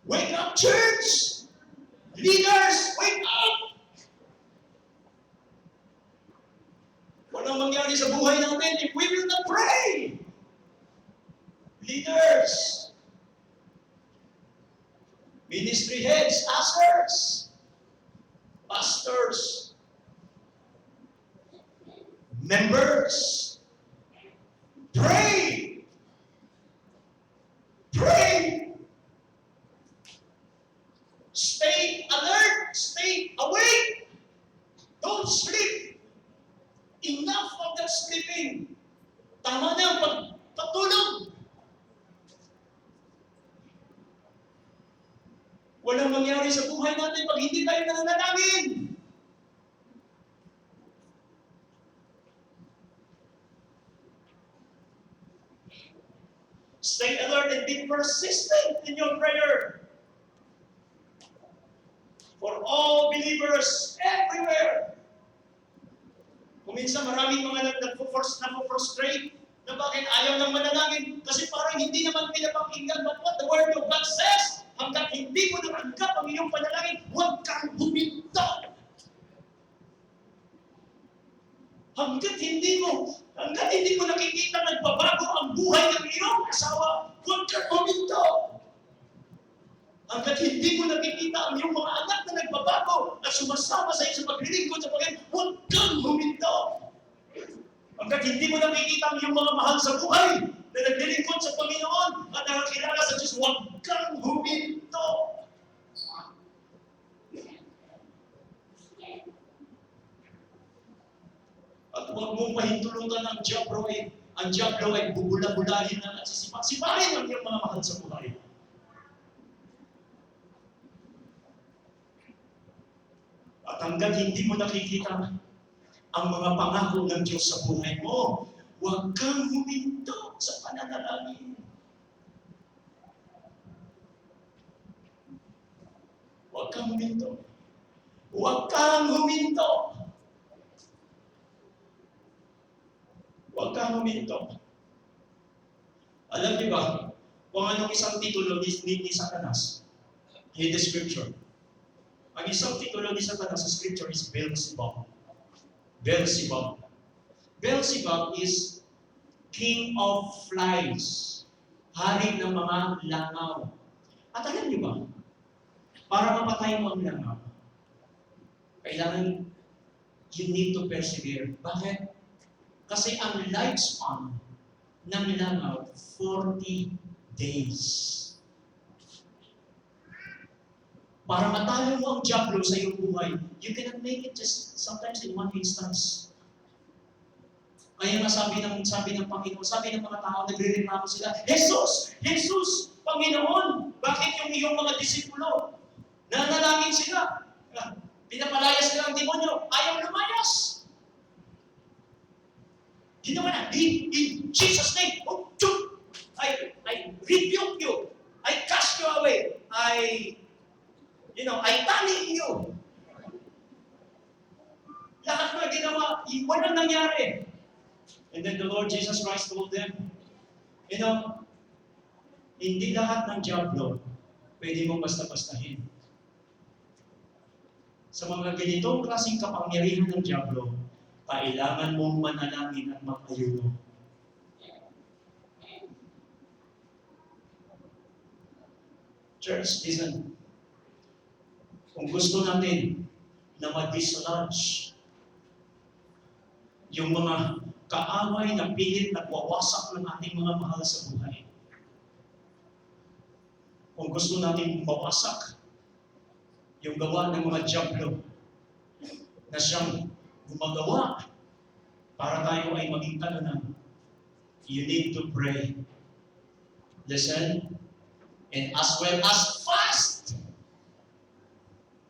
Wake up, church! Leaders, wake up! Walang mangyari sa buhay natin if we will not pray. Leaders, ministry heads, pastors, members, pray! Pray! Stay alert! Stay awake! Don't sleep! Enough of that sleeping! Tama na ang pagtulog! Walang mangyari sa buhay natin pag hindi tayo nananalangin! Stay alert and be persistent in your prayer. For all believers everywhere. Kung minsan maraming mga nagpo-frustrate na bakit ayaw nang manalangin kasi parang hindi naman pinapakinggan what the Word of God says. Hanggat hindi mo natanggap ang iyong panalangin, huwag kang huminto. Hanggat hindi mo nakikita nagbabago ang buhay ng iyong asawa, huwag kang huminto. Hanggat hindi mo nakikita ang iyong mga anak na nagbabago at sumasama sa iyo sa paglilingkod sa Panginoon, huwag kang huminto. Hanggat hindi mo nakikita ang iyong mga mahal sa buhay na naglilingkod sa Panginoon at nakakilala sa Diyos, huwag kang huminto. At huwag mong pahintulutan ng Diablo ay ang Diablo ay bubula-bulahin na at sisipa-sipahin ang iyong mga mahal sa buhay. At hanggang hindi mo nakikita ang mga pangako ng Diyos sa buhay mo, huwag kang huminto sa pananalangin. Huwag kang huminto. Huwag kang huminto. Huwag kang huminto. Alam niyo ba, kung anong isang titulo ni Satanas in the scripture? Ang isang titulo ni Satanas sa scripture is Beelzebub. Beelzebub. Beelzebub is king of flies. Hari ng mga langaw. At alam niyo ba, para mapatay mo ang langaw, kailangan you need to persevere. Bakit? Kasi ang lifespan ng langaw, 40 days. Para matalo mo ang Diablo sa iyong buhay, you cannot make it just sometimes in one instance. Kaya nga sabi ng Panginoon, sabi ng mga tao, nagre-reklamo sila, Jesus! Jesus! Panginoon! Bakit yung iyong mga disipulo? Nanalangin sila. Pinapalayas nila ang demonyo. Ayaw lumayas. Ginawa na, in Jesus' name, I rebuke you. I cast you away. I tali you. Lahat na ginawa, walang nangyari. And then the Lord Jesus Christ told them, hindi lahat ng Diablo pwede mong basta-bastahin. Sa mga ganitong klaseng kapangyarihan ng Diablo, kailangan mong manalangin at mag-ayuno. Church, listen. Kung gusto natin na ma-dislodge yung mga kaaway na pilit nagwawasak ng ating mga mahal sa buhay, kung gusto natin mawasak yung gawa ng mga Diablo na siyang gumagawa para tayo ay maging talunan, you need to pray. Listen, and as well as fast.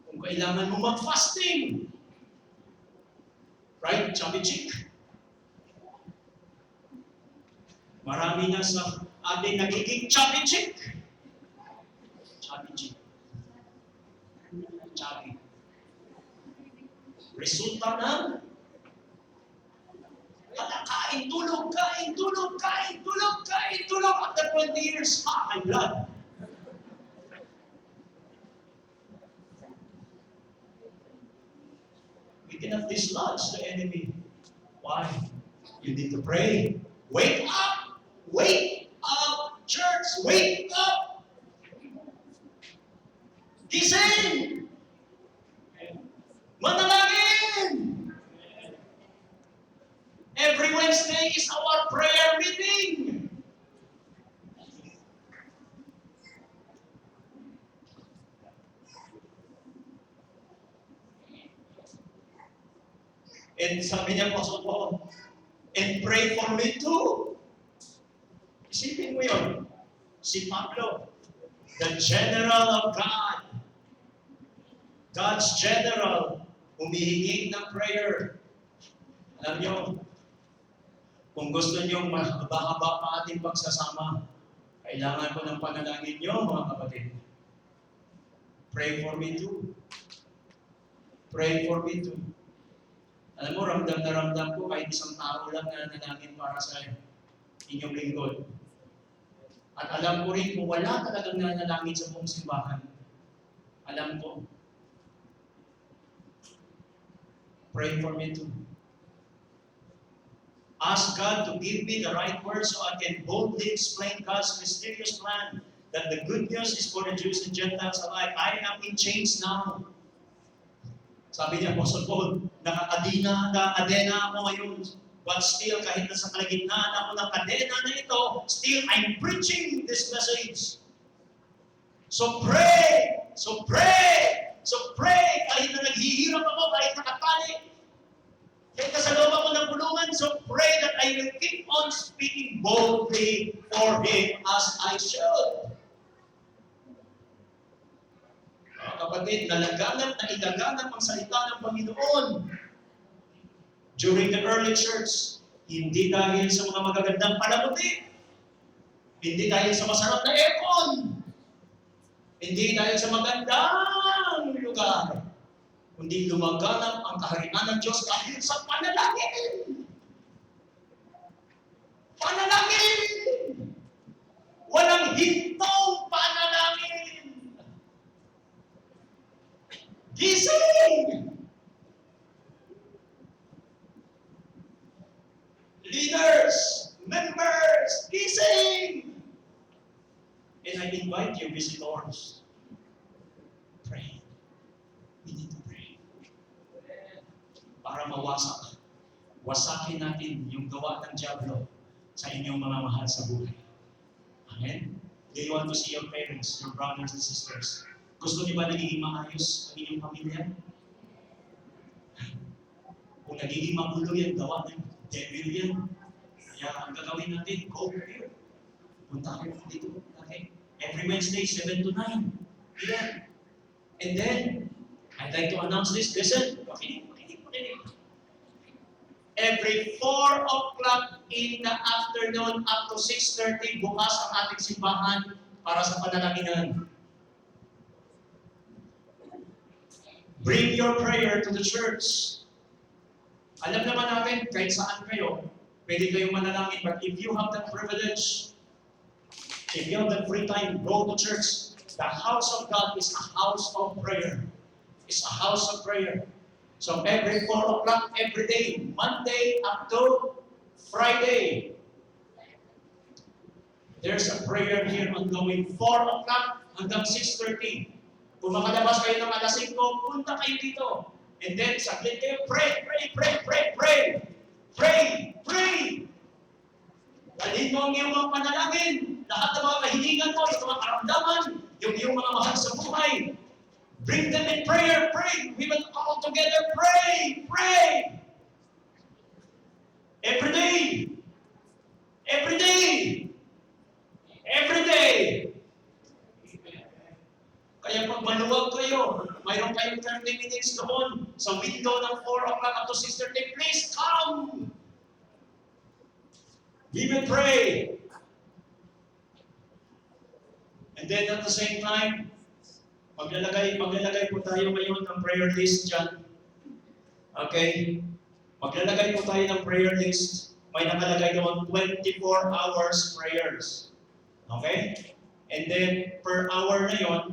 Kung kailangan mo mag-fasting, right, chubby chick? Marami na sa ating nagiging chubby chick. Chubby chick. Chubby. Resulta ng kain, tulog, kain, tulog, kain, tulog, kain, tulog. After 20 years, my blood. We cannot dislodge the enemy. Why? You need to pray. Wake up! Wake up, church! Wake up! Gising! Manalangin! Every Wednesday is our prayer meeting. And sabi niya, Apostle Paul, and pray for me too. Isipin mo yun. Si Pablo, the general of God, God's general, humihingi ng prayer. Alam niyo, kung gusto niyo mahaba-haba pa ating pagsasama, kailangan ko ng panalangin niyo, mga kapatid. Pray for me too. Pray for me too. Alam mo, ramdam na ramdam ko kahit isang tao lang na nanalangin para sa inyong lingkod. At alam ko rin kung wala talagang nanalangin sa buong simbahan. Alam ko. Pray for me too. Ask God to give me the right words so I can boldly explain God's mysterious plan that the good news is for the Jews and Gentiles alike. I am in chains now. Sabi niya, Apostle Paul, nakakadena ako ngayon. But still, kahit nasa kalagitnaan ako ng kadena na ito, still I'm preaching this message. So pray! So pray! So pray! Kahit na naghihirap ako, kahit nakatali, kahit nasa loob ako ng kulungan, so pray that I will keep on speaking boldly for Him as I should. Kapatid, nalaganap na ilaganap ang salita ng Panginoon. During the early church, hindi dahil sa mga magagandang palamuti, hindi dahil sa masarap na aircon, hindi dahil sa magandang lugar, kundi lumaganap ang kaharian ng Diyos dahil sa panalangin. Panalangin! Walang hintong panalangin! Gising! Leaders, members, gising! And I invite you, visitors, pray. We need to pray. Para mawasak. Wasakin natin yung gawa ng Diablo sa inyong mga mahal sa buhay. Amen? Do you want to see your parents, your brothers and sisters? Gusto niyo ba nagiging maayos ang inyong pamilya? Kung nagiging magulo yan, gawa ng devil yan. Kaya ang gagawin natin, go here. Punta kayo dito. Okay? Every Wednesday, 7 to 9. Yeah. And then, I'd like to announce this. Listen, makinig. Every 4 o'clock in the afternoon up to 6:30, bukas ang ating simbahan para sa panalakinan. Bring your prayer to the church. Alam naman natin, kahit saan kayo, pwede kayong manalangin. But if you have that privilege, if you have that free time, go to church. The house of God is a house of prayer. is a house of prayer. So every 4 o'clock every day, Monday up to Friday, there's a prayer here ongoing. 4 o'clock hanggang 6:30. Kung makalabas kayo ng alas 5, punta kayo dito. And then, saglit kayo, pray, pray, pray, pray, pray. Pray, pray. Dalhin mo ang iyong mga panalangin. Lahat ng mga kahilingan mo, yung mga karamdaman, yung iyong mga mahal sa buhay. Bring them in prayer, pray. We will all together pray, pray. Every day. Every day. Every day. Kaya pag maluwag kayo, mayroon kayong 30 minutes doon sa window ng 4 o'clock up to 6:30, please come! We will pray. And then at the same time, maglalagay po tayo ngayon ng prayer list dyan. Okay? Maglalagay po tayo ng prayer list. May nakalagay doon 24 hours prayers. Okay? And then, per hour na yon,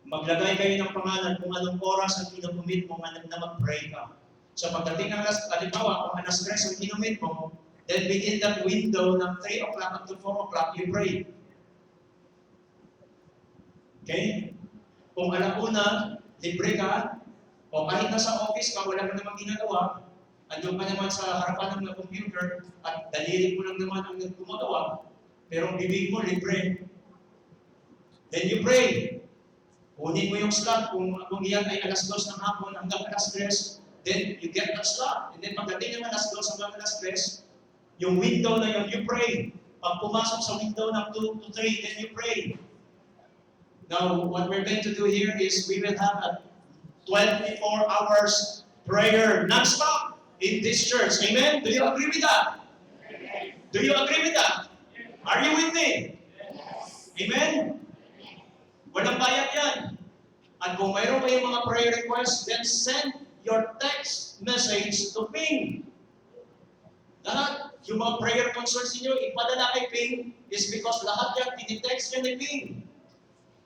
maglagay kayo ng pangalan kung anong oras ang kinumit mo na mag-pray ka. So pagdating ng halimbawa, kung alas 3 ang kinumit mo, then within that window ng 3 o'clock up to 4 o'clock, you pray. Okay? Kung alauna, libre ka, o kahit nasa office ka, wala ka namang ginagawa, andun ka naman sa harapan ng computer, at daliri mo lang naman ang gumagawa, pero ang bibig mo, libre. Then you pray. Kunin mo yung slot, kung iyan ay alas 2 ng hapon hanggang alas 3, then you get that slot. And then pagdating ng alas 2 hanggang alas 3, yung window na yun, you pray. Pag pumasok sa window ng 2 to 3, then you pray. Now, what we're going to do here is we will have a 24 hours prayer non-stop in this church. Amen? Do you agree with that? Do you agree with that? Are you with me? Amen? Walang bayad yan. At kung mayroon kayong mga prayer requests, then send your text message to Ping. Lahat, yung mga prayer concerns niyo, ipadala kay Ping is because lahat yan, tinitext niyo ni Ping.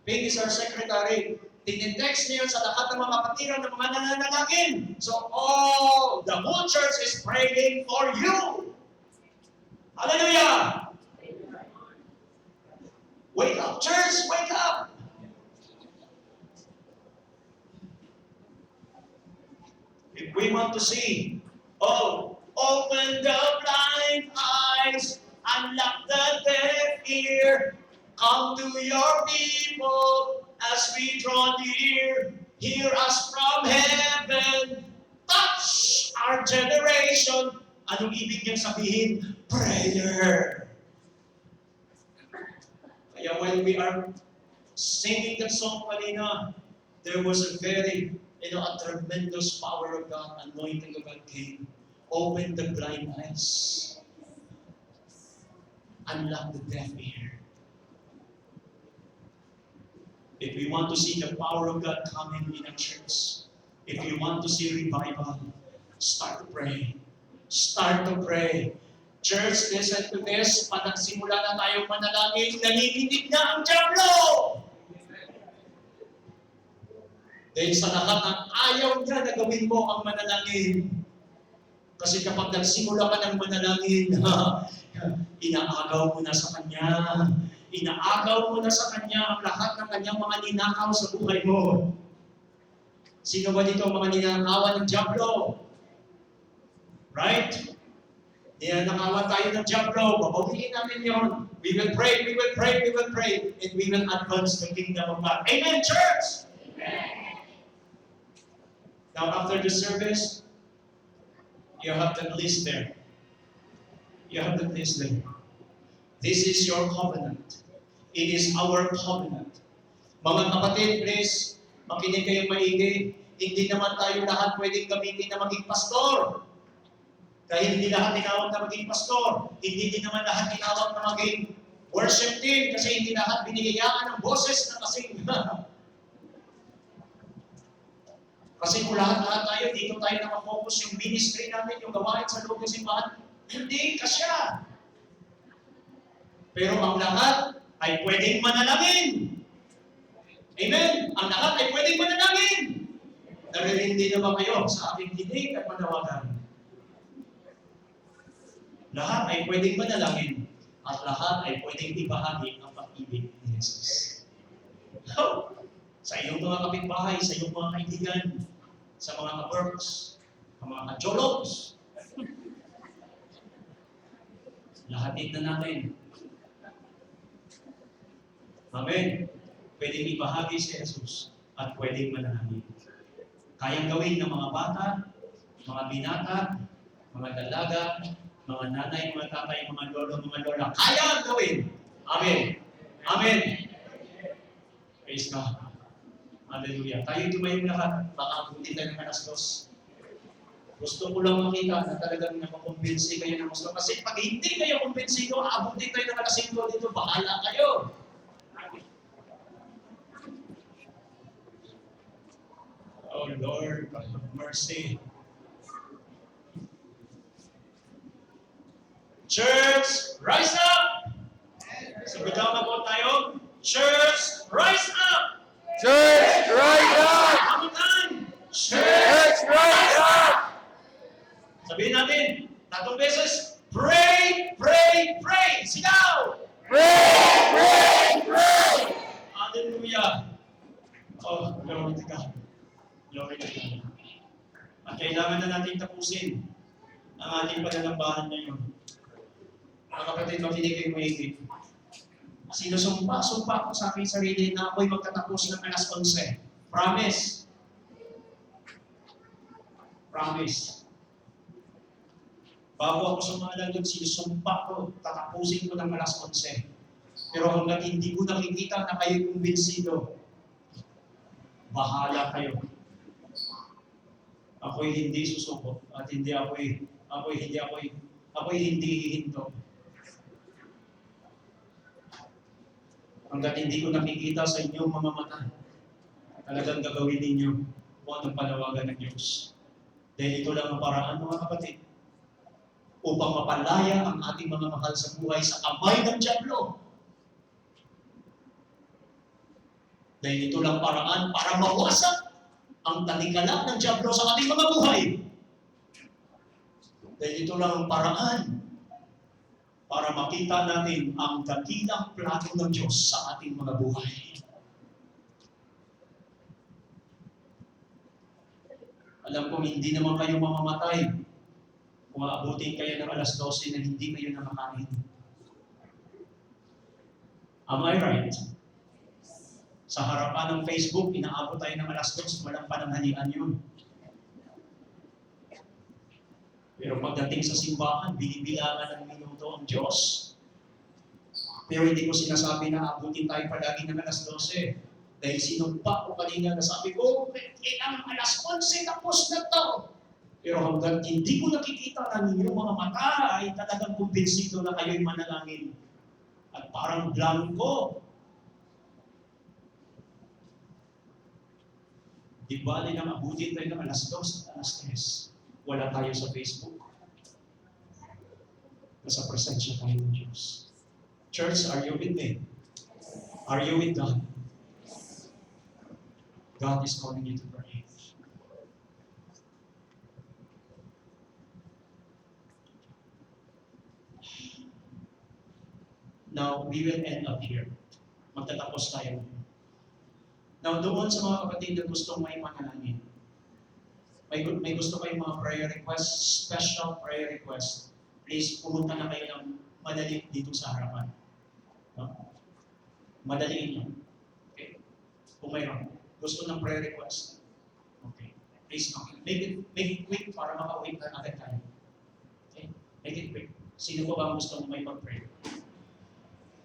Ping is our secretary. Tinitext niyo sa lahat ng mga kapatiran ng mga nananalangin. So all the whole church is praying for you. Hallelujah! Wake up, church! Wake up! If we want to see, open the blind eyes, unlock the deaf ear, come to your people as we draw near. Hear us from heaven, touch our generation. Anong ibig niyang sabihin? Prayer. Kaya when we are singing that song kanina, there was a very, a tremendous power of God, anointing of God came. Open the blind eyes. Unlock the deaf ear. If we want to see the power of God coming in a church, if you want to see revival, start to pray. Start to pray. Church, listen to this. Pag nagsimula na tayong manalangin, nanginginig na ang diablo! Dahil sa lahat ng ayaw niya na gawin mo ang manalangin. Kasi kapag nagsimula ka ng manalangin, inaagaw mo na sa Kanya. Inaagaw mo na sa Kanya ang lahat ng Kanyang mga ninakaw sa buhay mo. Sino ba dito ang mga ninakawan ng diablo? Right? Ninakawan tayo ng diablo. Babawiin natin yun. We will pray, we will pray, we will pray, and we will advance the kingdom of God. Amen, church! Amen. Now, after the service, you have that list there. You have that list there. This is your covenant. It is our covenant. Mga kapatid, please, makinig kayong maigi. Hindi naman tayo lahat pwedeng gamitin na maging pastor. Dahil hindi lahat tinawag na maging pastor. Hindi din naman lahat tinawag na maging worship team kasi hindi lahat binigayaan ng boses na kasing. Kasi kung lahat-lahat tayo, dito tayo nakafocus yung ministry namin, yung gawain sa loob ng simbahan, hindi kasya. Pero ang lahat ay pwedeng manalangin. Amen? Ang lahat ay pwedeng manalangin. Naririndi na ba kayo sa aking dinig at panawagan? Lahat ay pwedeng manalangin at lahat ay pwedeng ibahagi ang pag-ibig ni Jesus. So, sa iyong mga kapitbahay, sa iyong mga kaibigan, sa mga ka-works, sa mga ka-jologs, lahatin na natin. Amen. Pwedeng ibahagi si Jesus at pwedeng manalangin. Kayang gawin ng mga bata, mga binata, mga dalaga, mga nanay, mga tatay, mga lolo, mga lola. Kaya gawin. Amen. Amen. Praise God. Hallelujah. Tayo tumayong lahat. Baka abutin tayo ng alas 2. Gusto ko lang makita na talagang napakumbinsi kayo ng gusto. Kasi pag hindi kayo kumbinsido, abutin tayo ng alas 5 dito. Bahala kayo. Oh Lord, have mercy. Church, rise up! Sigaw na po tayo. Church, rise up!
Church, rise up!
Kamutan!
Church, rise up!
Sabihin natin, 3 beses, pray, pray, pray! Sigaw!
Pray, pray, pray!
Hallelujah! Oh, glory to God. Glory to God. At kailangan na natin tapusin ang ating pananambahan ngayon. Mga kapatid, makinig kayo maigit. Sinusumpa ko sa aking sarili na ako'y magtatapos ng alas 11. Promise. Promise. Bago ako sumalang doon, sinusumpa ko, tatapusin ko ng alas 11. Pero hanggang hindi ko nakikita na kayo'y kumbinsido, bahala kayo. Ako'y hindi susuko at ako'y hindi hihinto. Hanggat hindi ko nakikita sa inyong mga mata, talagang gagawin ninyo kung anong panawagan ng Diyos. Dahil ito lang ang paraan, mga kapatid, upang mapalaya ang ating mga mahal sa buhay sa kamay ng dyablo. Dahil ito lang paraan para mawasak ang talikala ng dyablo sa ating mga buhay. Dahil ito lang ang paraan para makita natin ang dakilang plano ng Diyos sa ating mga buhay. Alam kong hindi naman kayo mamamatay kung aabutin kayo ng alas 12 na hindi kayo nakakain. Am I right? Sa harapan ng Facebook, inaabot tayo ng alas 2, walang pananghalian yun. Pero pagdating sa simbahan, binibilangan ng minuto ang Diyos. Pero hindi ko sinasabi na abutin tayo palagi ng alas 12. Dahil sinumpa ko kanina na sabi ko, kailangan alas 11 tapos na to. Pero hanggang hindi ko nakikita na ninyong mga mata ay talagang kumbinsido na kayo'y manalangin. At parang blanco. Di bali nang abutin tayo ng alas 2 at alas 3. Wala tayo sa Facebook. Nasa presensya tayo ng Diyos. Church, are you with me? Are you with God? God is calling you to pray. Now, we will end up here. Magtatapos tayo. Now, doon sa mga kapatid na gustong may panalangin, may gusto kayong mga prayer requests, special prayer requests, please pumunta na kayo ng madali dito sa harapan. No? Madaliin lang. Okay? Kung mayroon, gusto ng prayer request. Okay. Please, make it quick para makauwi na agad tayo. Okay? Make it quick. Sino po ba ang gusto may pag-pray?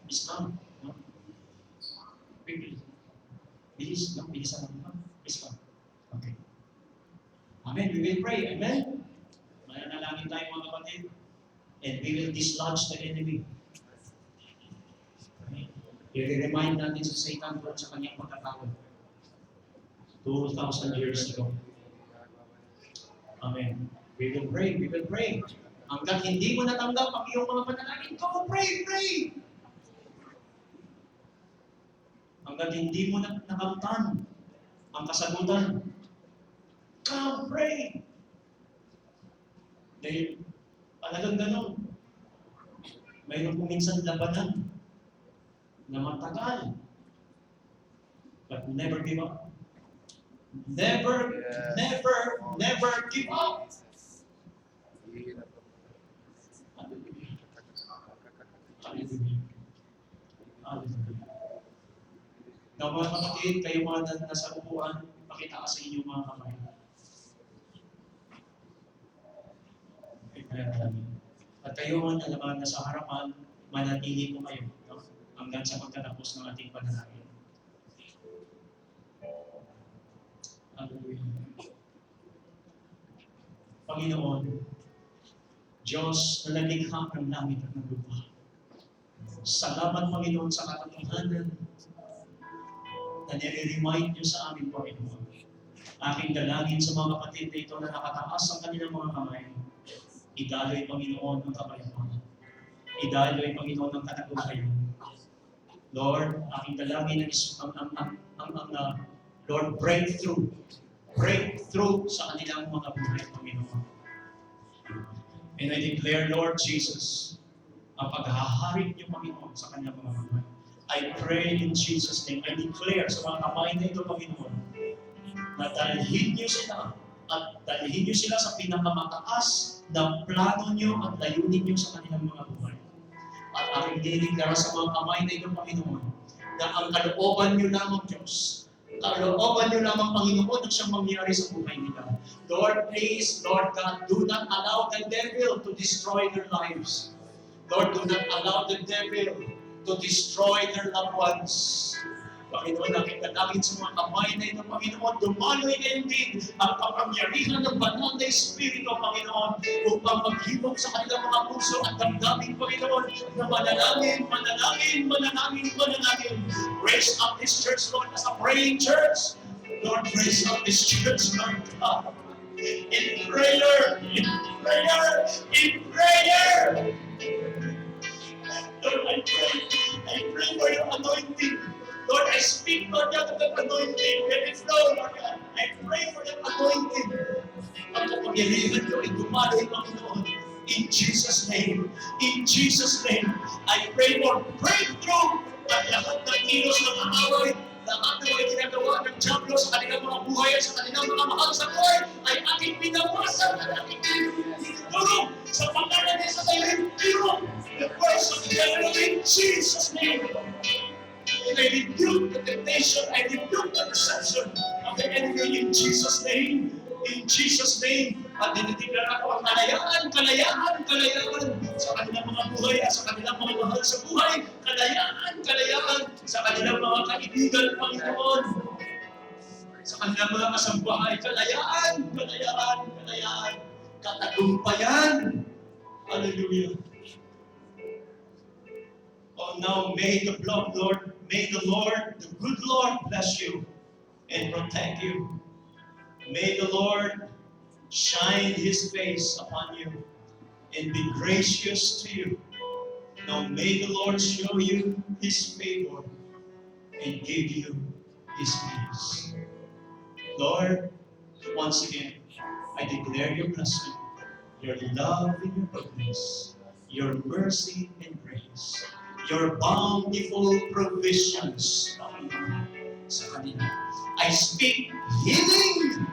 Please come. No? Quickly. Bilis lang. Bilisan lang. Please come. Okay. Amen. We will pray. Amen. Mananalangin tayo mga kapatid. And we will dislodge the enemy. Okay. I-remind natin sa Satan doon sa kanyang pagkatawad. 2,000 years ago. Amen. We will pray. We will pray. Hanggang hindi mo natanggap ang iyong mga panalangin, go pray, pray! Hanggang hindi mo nakamtan ang kasagutan, Come, pray. Dahil talagang ganun. Mayroon po minsan labanan na matagal. But never give up. Never, never, never give up. Hallelujah. Hallelujah. Hallelujah. Now mga kapatid, kayo mga nasa upuan, pakita ka sa inyong mga kamay. At kayo mga nalaman na sa harapan, manatili po kayo, no? Hanggang sa pagtatapos ng ating panalangin. Hallelujah. Panginoon, Diyos na nalikha ng langit at ng lupa. Salamat, Panginoon, sa katotohanan na nire-remind niyo sa amin, Panginoon. Aking dalangin sa mga kapatid na ito na nakataas ang kanilang mga kamay. Idaloy, Panginoon, ng kapayapaan. Idaloy, Panginoon, ng katagumpayan. Lord, aking dalangin ang Lord, breakthrough sa kanilang mga buhay, Panginoon. And I declare, Lord Jesus, ang paghaharing niyo, Panginoon, sa kanilang mga buhay. I pray in Jesus' name. I declare sa mga kamay na ito, Panginoon, na dalhin niyo sila at dalhin niyo sila sa pinakamataas na plano niyo at layunin niyo sa kanilang mga buhay. At aking diniglara sa mga kamay na ito, Panginoon, na ang kalooban niyo lamang, Diyos, kalooban niyo lamang, Panginoon, ang siyang mangyari sa buhay nila. Lord, please, Lord God, do not allow the devil to destroy their lives. Lord, do not allow the devil to destroy their loved ones. Panginoon, nakita namin sa mga kamay na ito, Panginoon, dumaloy ngayon din ang kapangyarihan ng banal na Espiritu, Panginoon, upang maghimok sa kanilang mga puso at damdamin, Panginoon, na manalangin. Raise up this church, Lord, as a praying church. Lord, raise up this church, Lord God, in prayer. Lord, I pray for your anointing. Lord, I speak, Lord God, of that anointing. Let it flow, Lord God. I pray for that anointing. Ang kapangyarihan ko ay dumaloy, Panginoon. In Jesus' name. In Jesus' name. I pray for breakthrough at lahat ng kilos ng away, lahat ng mga ginagawa ng Diablo sa kanilang mga buhay at sa kanilang mga mahal sa buhay ay aking pinawasan at aking tinutulong sa pangalan ni Jesus ay rebuke the works of the devil in Jesus' name. And I rebuke the temptation, I rebuke the deception of the enemy in Jesus' name. In Jesus' name. At dinideklara ko ang kalayaan sa kanilang mga buhay at sa kanilang mga mahal sa buhay. Kalayaan sa kanilang mga kaibigan, Panginoon. Sa kanilang mga kasambahay. Kalayaan. Katagumpayan. Hallelujah. Oh, now may the blood, Lord, may the Lord, the good Lord, bless you and protect you. May the Lord shine His face upon you and be gracious to you. Now may the Lord show you His favor and give you His peace. Lord, once again, I declare your blessing, your love and your goodness, your mercy and grace, your bountiful provisions sa kanila. I speak healing.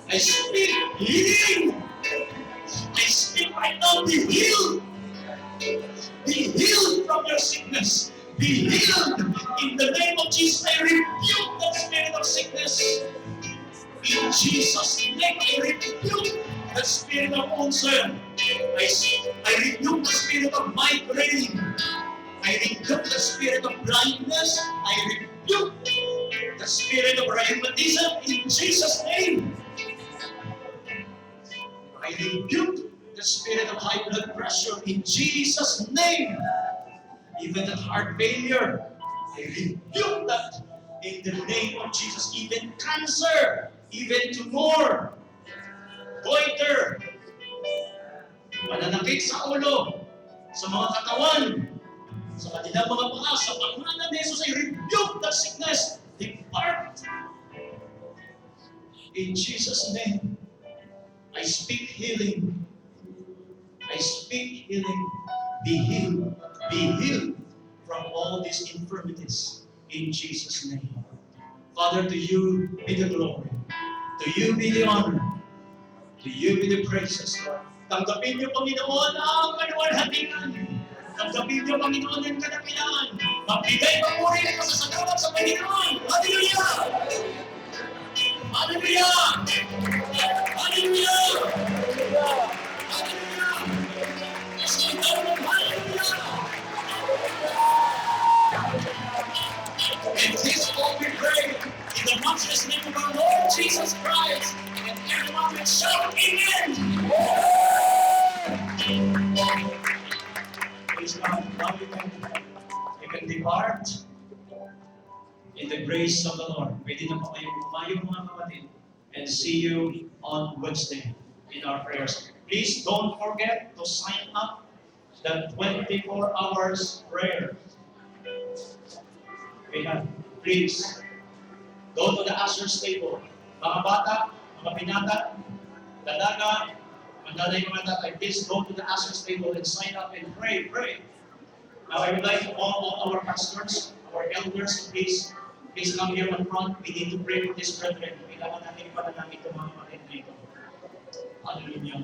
I speak healing. I speak right now, be healed. Be healed from your sickness. Be healed in the name of Jesus. I rebuke the spirit of sickness. In Jesus' name, I rebuke the spirit of ulcer. I rebuke the spirit of migraine. I rebuke the spirit of blindness. I rebuke the spirit of rheumatism in Jesus' name. I rebuke the spirit of high blood pressure in Jesus' name. Even that heart failure, I rebuke that in the name of Jesus. Even cancer, even tumor, goiter, pananakit sa ulo, sa mga katawan, sa kanilang mga paa, sa pangalan ni Jesus, I rebuke that sickness. Depart In Jesus' name, I speak healing. I speak healing. Be healed. Be healed from all these infirmities. In Jesus' name. Father, to you be the glory. To you be the honor. To you be the praises, Lord. Tanggapin niyo, Panginoon, ang kaluwalhatian. Tanggapin niyo, Panginoon, ang kadakilaan. Magbigay papuri at pasasalamat sa Panginoon. Hallelujah! Hallelujah! Hallelujah! Hallelujah! Hallelujah! In His name we pray, in the matchless name of our Lord Jesus Christ, and everyone will shout Amen. Praise God. Now you can depart in the grace of the Lord. Pwede na po kayong umayo mga kapatid, and see you on Wednesday in our prayers. Please don't forget to sign up the 24 hours prayer. Please go to the usher's table. Mga bata, mga binata, dalaga, manlalay mga tatay, please go to the usher's table and sign up and pray. Now I would like all our pastors, our elders, please come here in front. We need to pray for this brethren. Kailangan natin panalangin itong mga kapatid dito. Hallelujah.